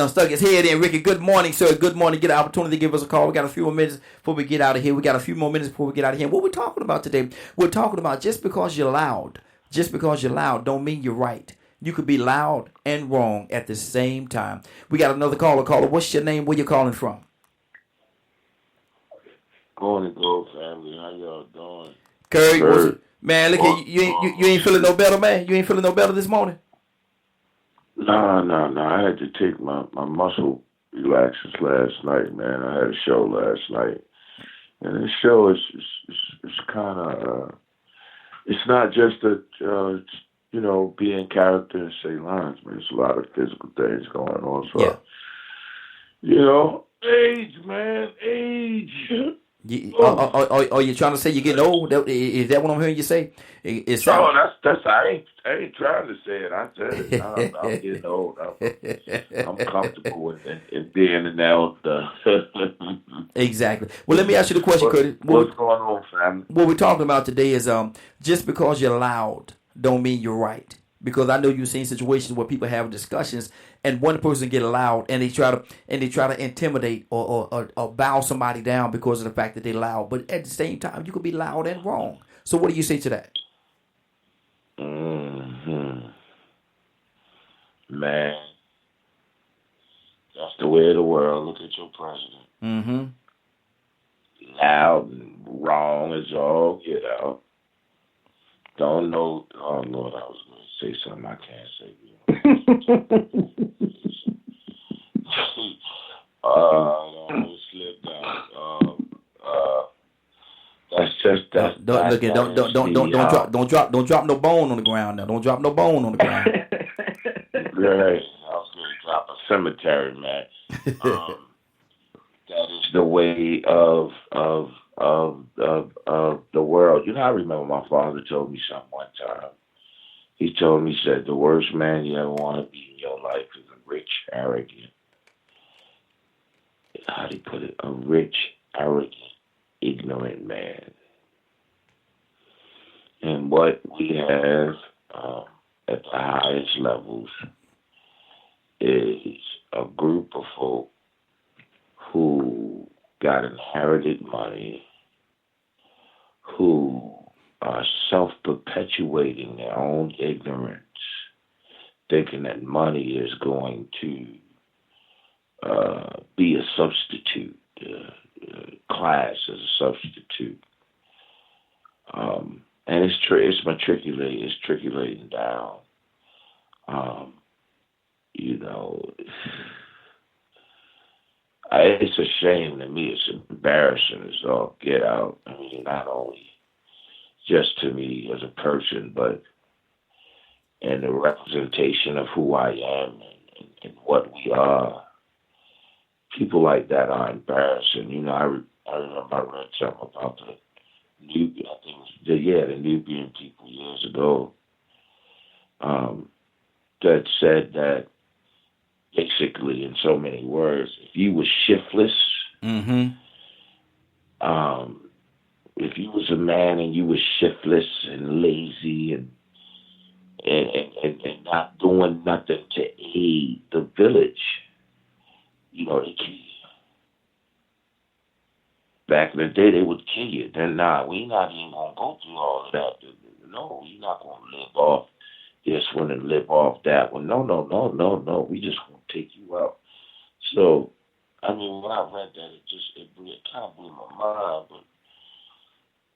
stuck his head in. Ricky, good morning, sir. Good morning. Get an opportunity to give us a call. We got a few more minutes before we get out of here. What we're talking about today, we're talking about just because you're loud don't mean you're right. You could be loud and wrong at the same time. We got another caller. What's your name? Where you calling from? Morning, Gold family. How y'all doing? Curry, man, look at you. You ain't feeling no better, man. You ain't feeling no better this morning. No. I had to take my muscle relaxers last night, man. I had a show last night, and the show is kind of. It's not just a be in character and say lines, man. There's a lot of physical things going on. So, age, man, age. Are you trying to say you're getting old? Is that what I'm hearing you say? That's I ain't trying to say it. I said it. I'm getting old. I'm comfortable in being an elder. Exactly. Well, let me ask you the question, Curtis. What's going on, family? What we're talking about today is just because you're loud don't mean you're right. Because I know you've seen situations where people have discussions and one person get loud and they try to intimidate or bow somebody down because of the fact that they're loud. But at the same time, you could be loud and wrong. So what do you say to that? Mm-hmm. Man, that's the way of the world. Look at your president. Mm-hmm. Loud and wrong as all get out. Don't know. Oh Lord, I was going to say something I can't say. Don't slip down. That's just that. Don't drop no bone on the ground now. Don't drop no bone on the ground. Right. I was going to drop a cemetery, man. That is the way of the world. I remember my father told me something one time. He told me, he said, the worst man you ever want to be in your life is a rich, arrogant. How do you put it? A rich, arrogant, ignorant man. And what we have at the highest levels is a group of folk who got inherited money, who are self-perpetuating their own ignorance, thinking that money is going to be a substitute, class as a substitute. And it's matriculating down. It's a shame to me. It's embarrassing as all get out. I mean, not only just to me as a person, but in the representation of who I am and what we are. People like that are embarrassing. I remember I read something about the Nubian people years ago that said that basically, in so many words, if you were shiftless, if you was a man and you was shiftless and lazy and not doing nothing to aid the village, they kill you. Back in the day, they would kill you. Then, we not even going to go through all of that. No, you're not going to live off this one and live off that one. No. We just want to take you out. So, I mean, when I read that, it kind of blew my mind. But,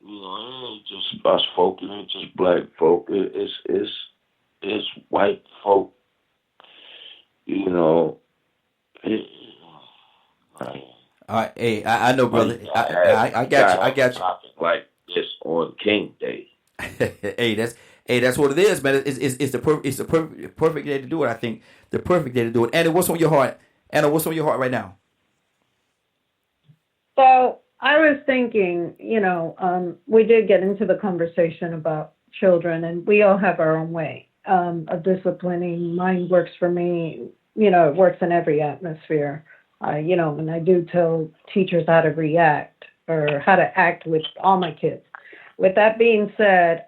it ain't just us folk. It ain't just black folk. It's white folk. Hey, I know, brother. I got you. Topic like this on King Day. Hey, that's what it is, man. It's the perfect day to do it. I think the perfect day to do it. Anna, what's on your heart? Right now? So I was thinking, we did get into the conversation about children, and we all have our own way of disciplining. Mine works for me. It works in every atmosphere. And I do tell teachers how to react or how to act with all my kids. With that being said,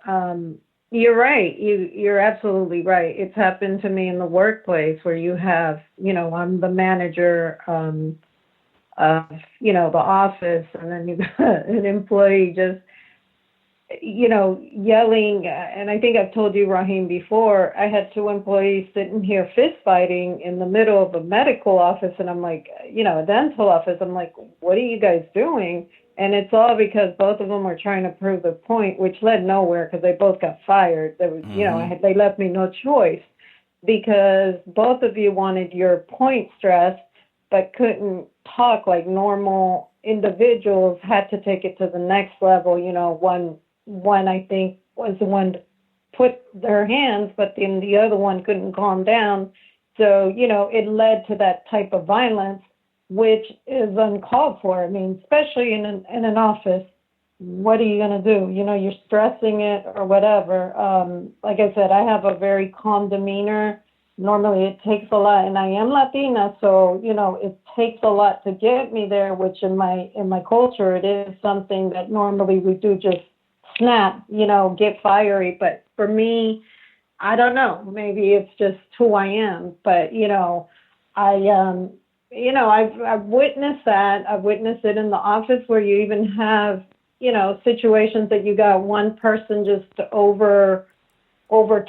you're right. You're absolutely right. It's happened to me in the workplace where you have, I'm the manager of, the office, and then you got an employee just, yelling. And I think I've told you, Raheem, before, I had 2 employees sitting here fist fighting in the middle of a medical office. And I'm like, a dental office. I'm like, what are you guys doing? And it's all because both of them were trying to prove the point, which led nowhere because they both got fired. There was, they left me no choice because both of you wanted your point stressed, but couldn't talk like normal individuals, had to take it to the next level. One I think was the one to put their hands, but then the other one couldn't calm down. So, it led to that type of violence, which is uncalled for. I mean, especially in an office, what are you going to do? You're stressing it or whatever. Like I said, I have a very calm demeanor. Normally it takes a lot, and I am Latina, so, it takes a lot to get me there, which in my culture, it is something that normally we do just snap, get fiery. But for me, I don't know, maybe it's just who I am, but, I've witnessed that. I've witnessed it in the office where you even have, situations that you got one person just over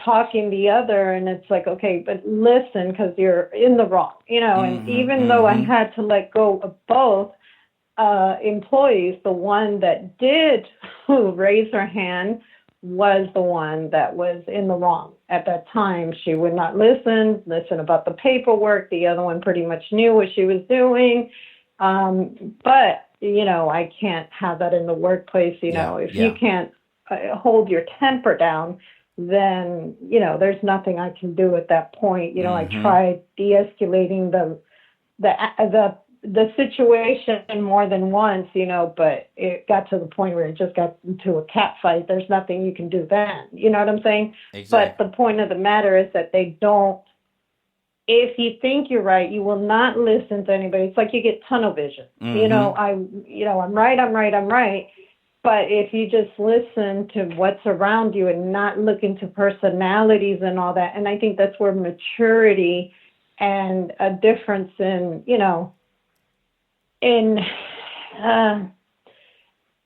talking the other, and it's like, okay, but listen, because you're in the wrong, and even though I had to let go of both employees, the one that did raise her hand was the one that was in the wrong at that time. She would not listen about the paperwork. The other one pretty much knew what she was doing. But, I can't have that in the workplace. If you can't hold your temper down, then, there's nothing I can do at that point. I tried de-escalating the situation more than once, but it got to the point where it just got into a cat fight. There's nothing you can do then. You know what I'm saying? Exactly. But the point of the matter is that they don't, if you think you're right, you will not listen to anybody. It's like you get tunnel vision. I'm right. But if you just listen to what's around you and not look into personalities and all that, and I think that's where maturity and a difference in,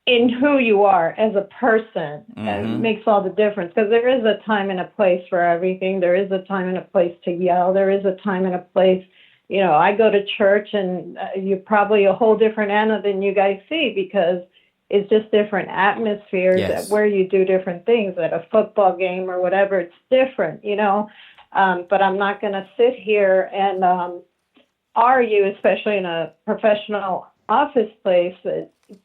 in who you are as a person makes all the difference, because there is a time and a place for everything. There is a time and a place to yell. There is a time and a place. I go to church and you're probably a whole different Anna than you guys see, because it's just different atmospheres where you do different things. At a football game or whatever, it's different, but I'm not going to sit here and argue, especially in a professional office place.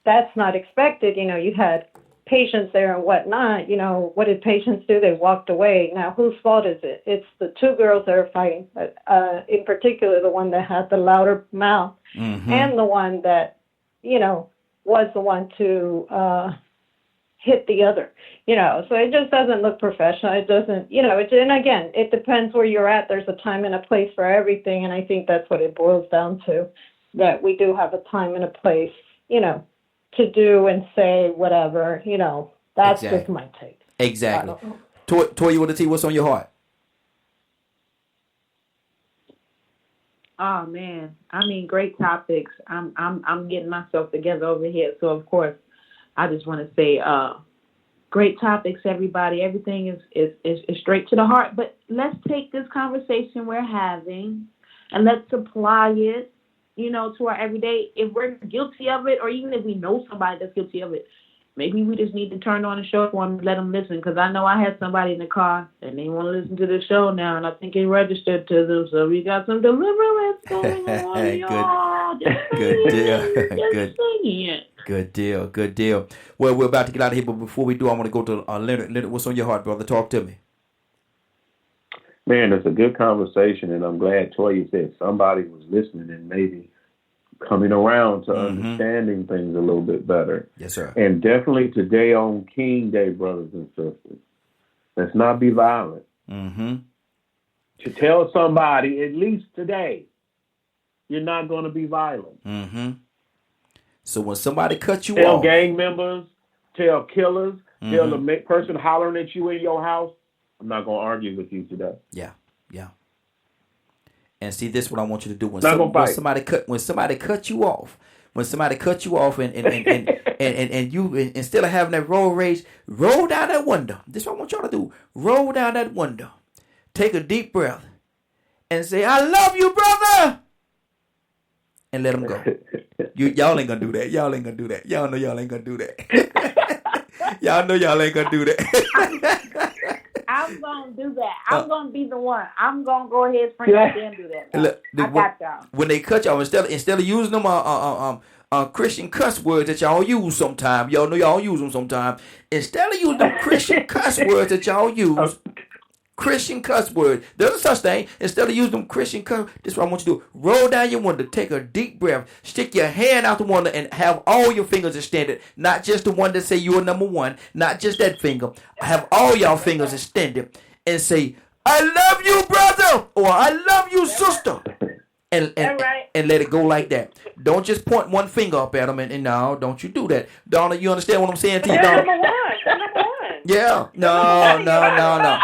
That's not expected. You had patients there and whatnot. What did patients do? They walked away. Now, whose fault is it? It's the two girls that are fighting, but in particular, the one that had the louder mouth and the one that, was the one to hit the other, so it just doesn't look professional. It doesn't, and again, it depends where you're at. There's a time and a place for everything. And I think that's what it boils down to, that we do have a time and a place, to do and say whatever, that's just my take. Exactly. Toy, you want to tell what's on your heart? Oh man, great topics. I'm getting myself together over here. So of course, I just want to say, great topics, everybody. Everything is straight to the heart. But let's take this conversation we're having and let's apply it, to our everyday. If we're guilty of it, or even if we know somebody that's guilty of it, maybe we just need to turn on the show for them and let them listen. Because I know I had somebody in the car and they want to listen to the show now, and I think it registered to them. So we got some deliverance going on, y'all. Good deal. Well, we're about to get out of here, but before we do, I want to go to Leonard. Leonard, what's on your heart, brother? Talk to me. Man, it's a good conversation, and I'm glad Toya said somebody was listening and maybe coming around to understanding things a little bit better. Yes, sir. And definitely today on King Day, brothers and sisters, let's not be violent. To tell somebody, at least today, you're not going to be violent. So when somebody cuts you tell off, gang members, tell killers, tell the person hollering at you in your house, I'm not going to argue with you today. Yeah. And see, this is what I want you to do. When somebody cut you off, and you, instead of having that road rage, roll down that window. This is what I want y'all to do. Roll down that window. Take a deep breath and say, I love you, brother. and let them go. Y'all ain't gonna do that. Y'all ain't gonna do that. Y'all know y'all ain't gonna do that. Y'all know y'all ain't gonna do that. I'm gonna do that. I'm gonna be the one. I'm gonna go ahead, spring up there and do that. Look, I got y'all. When they cut y'all, instead of using them Christian cuss words that y'all use sometimes, y'all know y'all use them sometimes. Instead of using them Christian cuss words that y'all use, Christian cuss words, there's a such thing. Instead of using them Christian cuss, this is what I want you to do. Roll down your window, take a deep breath, stick your hand out the window, and have all your fingers extended. Not just the one that say you're number one, not just that finger. Have all y'all fingers extended and say, I love you, brother, or I love you, sister. And let it go like that. Don't just point one finger up at them and no, don't you do that. Donna, you understand what I'm saying to you, Donna? Number one. Yeah. No.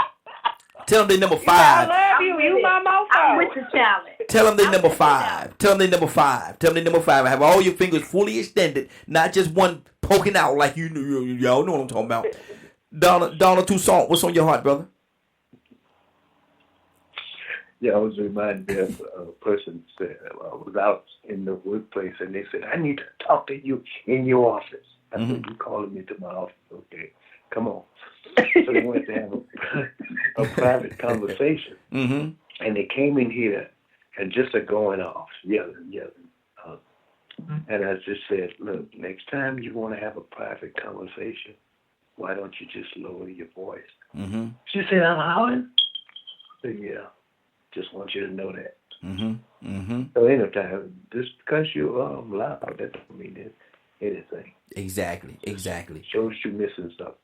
Tell them they number 5. I love you. You my mofo. I'm with the challenge. Tell them they number 5. Tell them they number 5. Tell them they number 5. Have all your fingers fully extended, not just one poking out like y'all know what I'm talking about. Donna Toussaint, what's on your heart, brother? Yeah, I was reminded of a person said I was out in the workplace and they said, I need to talk to you in your office. I said, you calling me to my office? Okay, come on. So they wanted to have a private conversation. Mm-hmm. And they came in here and just are going off, yelling. And I just said, look, next time you want to have a private conversation, why don't you just lower your voice? Mm-hmm. She said, I'm howling? I said, yeah. Just want you to know that. Mm-hmm. Mm-hmm. So anytime, just because you're loud, that don't mean anything. Exactly. Shows you missing something.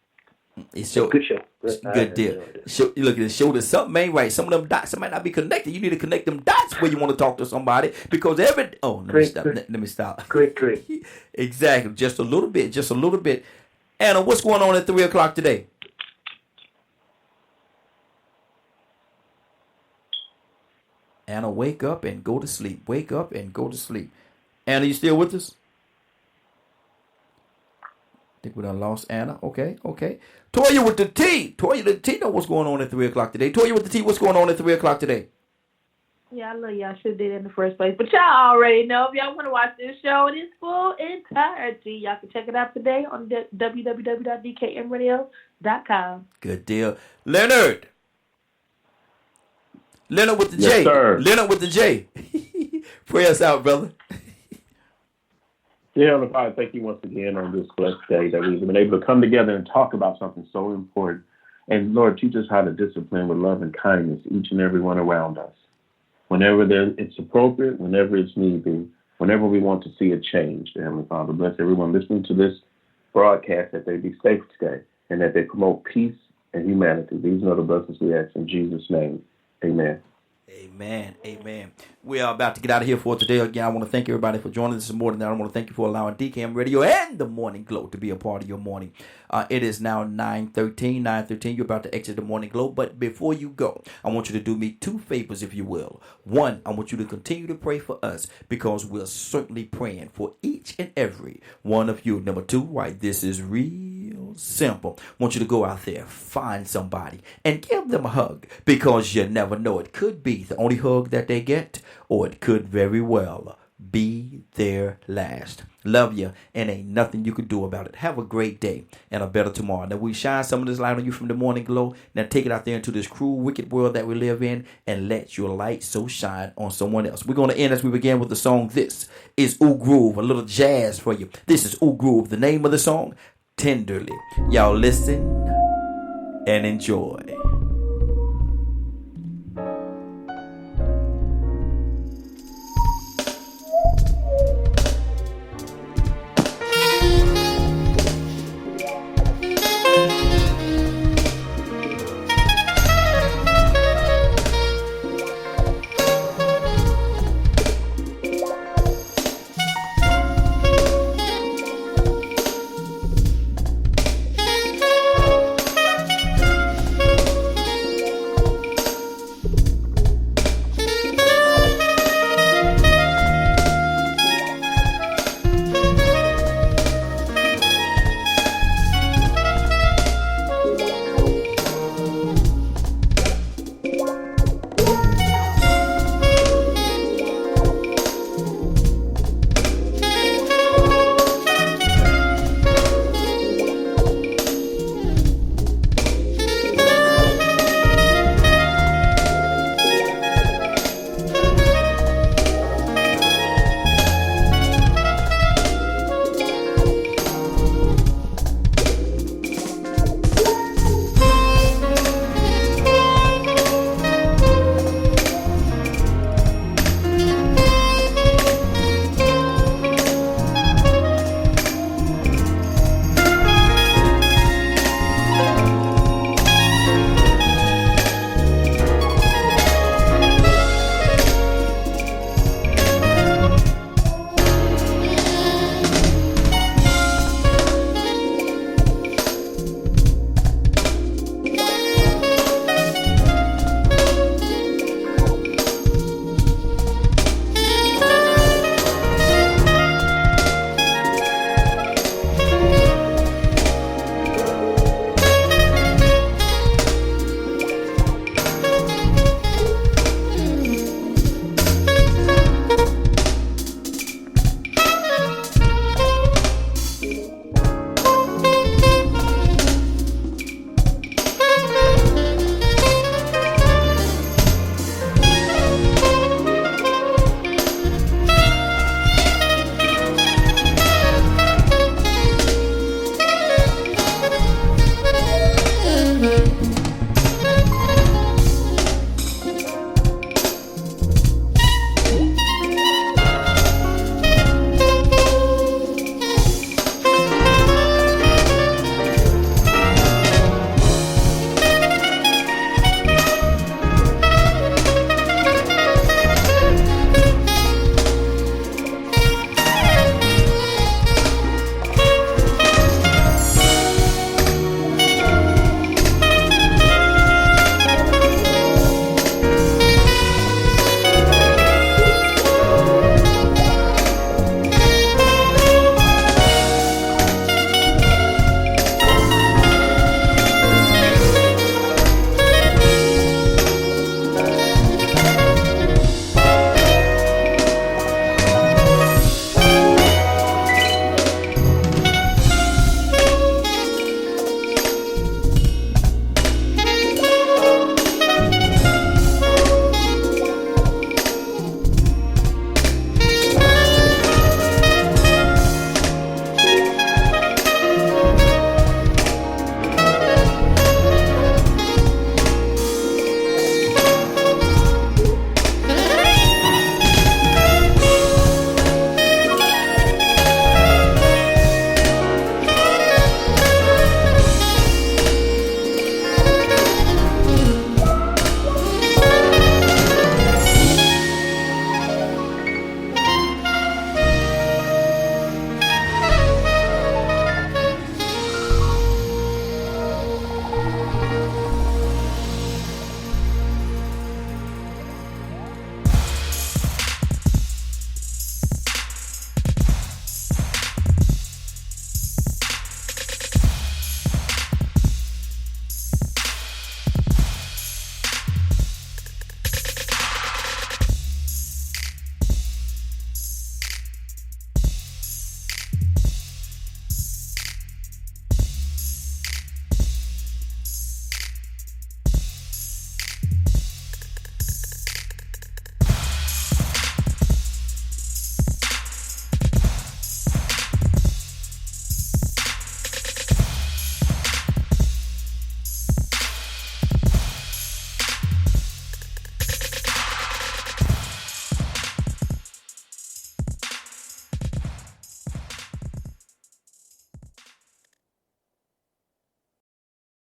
It's good show. Good deal. Look, it showed that something ain't right. Some of them dots might not be connected. You need to connect them dots where you want to talk to somebody because let me stop. Great. Exactly. Just a little bit. Anna, what's going on at 3:00 today? Anna, wake up and go to sleep. Anna, you still with us? I think we done lost Anna. Okay. Toya with the T. Toya the T know what's going on at 3:00 today. Toya with the T, what's going on at 3:00 today? Yeah, I love y'all. Should have did it in the first place. But y'all already know. If y'all want to watch this show in its full entirety, y'all can check it out today on www.dkmradio.com. Good deal. Leonard with the J. Sir. Leonard with the J. Pray us out, brother. Dear Heavenly Father, thank you once again on this blessed day that we've been able to come together and talk about something so important. And Lord, teach us how to discipline with love and kindness each and every one around us. Whenever it's appropriate, whenever it's needed, whenever we want to see a change. Dear Heavenly Father, bless everyone listening to this broadcast, that they be safe today and that they promote peace and humanity. These are the blessings we ask in Jesus' name. Amen. Amen. We are about to get out of here for today. Again, I want to thank everybody for joining us this morning. I want to thank you for allowing DKM Radio and the Morning Glow to be a part of your morning. It is now 9:13. You're about to exit the Morning Glow. But before you go, I want you to do me 2 favors, if you will. One, I want you to continue to pray for us because we're certainly praying for each and every one of you. Number 2, right, this is real simple. I want you to go out there, find somebody, and give them a hug because you never know. It could be the only hug that they get, or it could very well be their last. Love you, and ain't nothing you can do about it. Have a great day and a better tomorrow. Now, we shine some of this light on you from the Morning Glow. Now, take it out there into this cruel, wicked world that we live in and let your light so shine on someone else. We're going to end as we began with the song. This is Ooh Groove, a little jazz for you. This is Ooh Groove. The name of the song, Tenderly. Y'all listen and enjoy.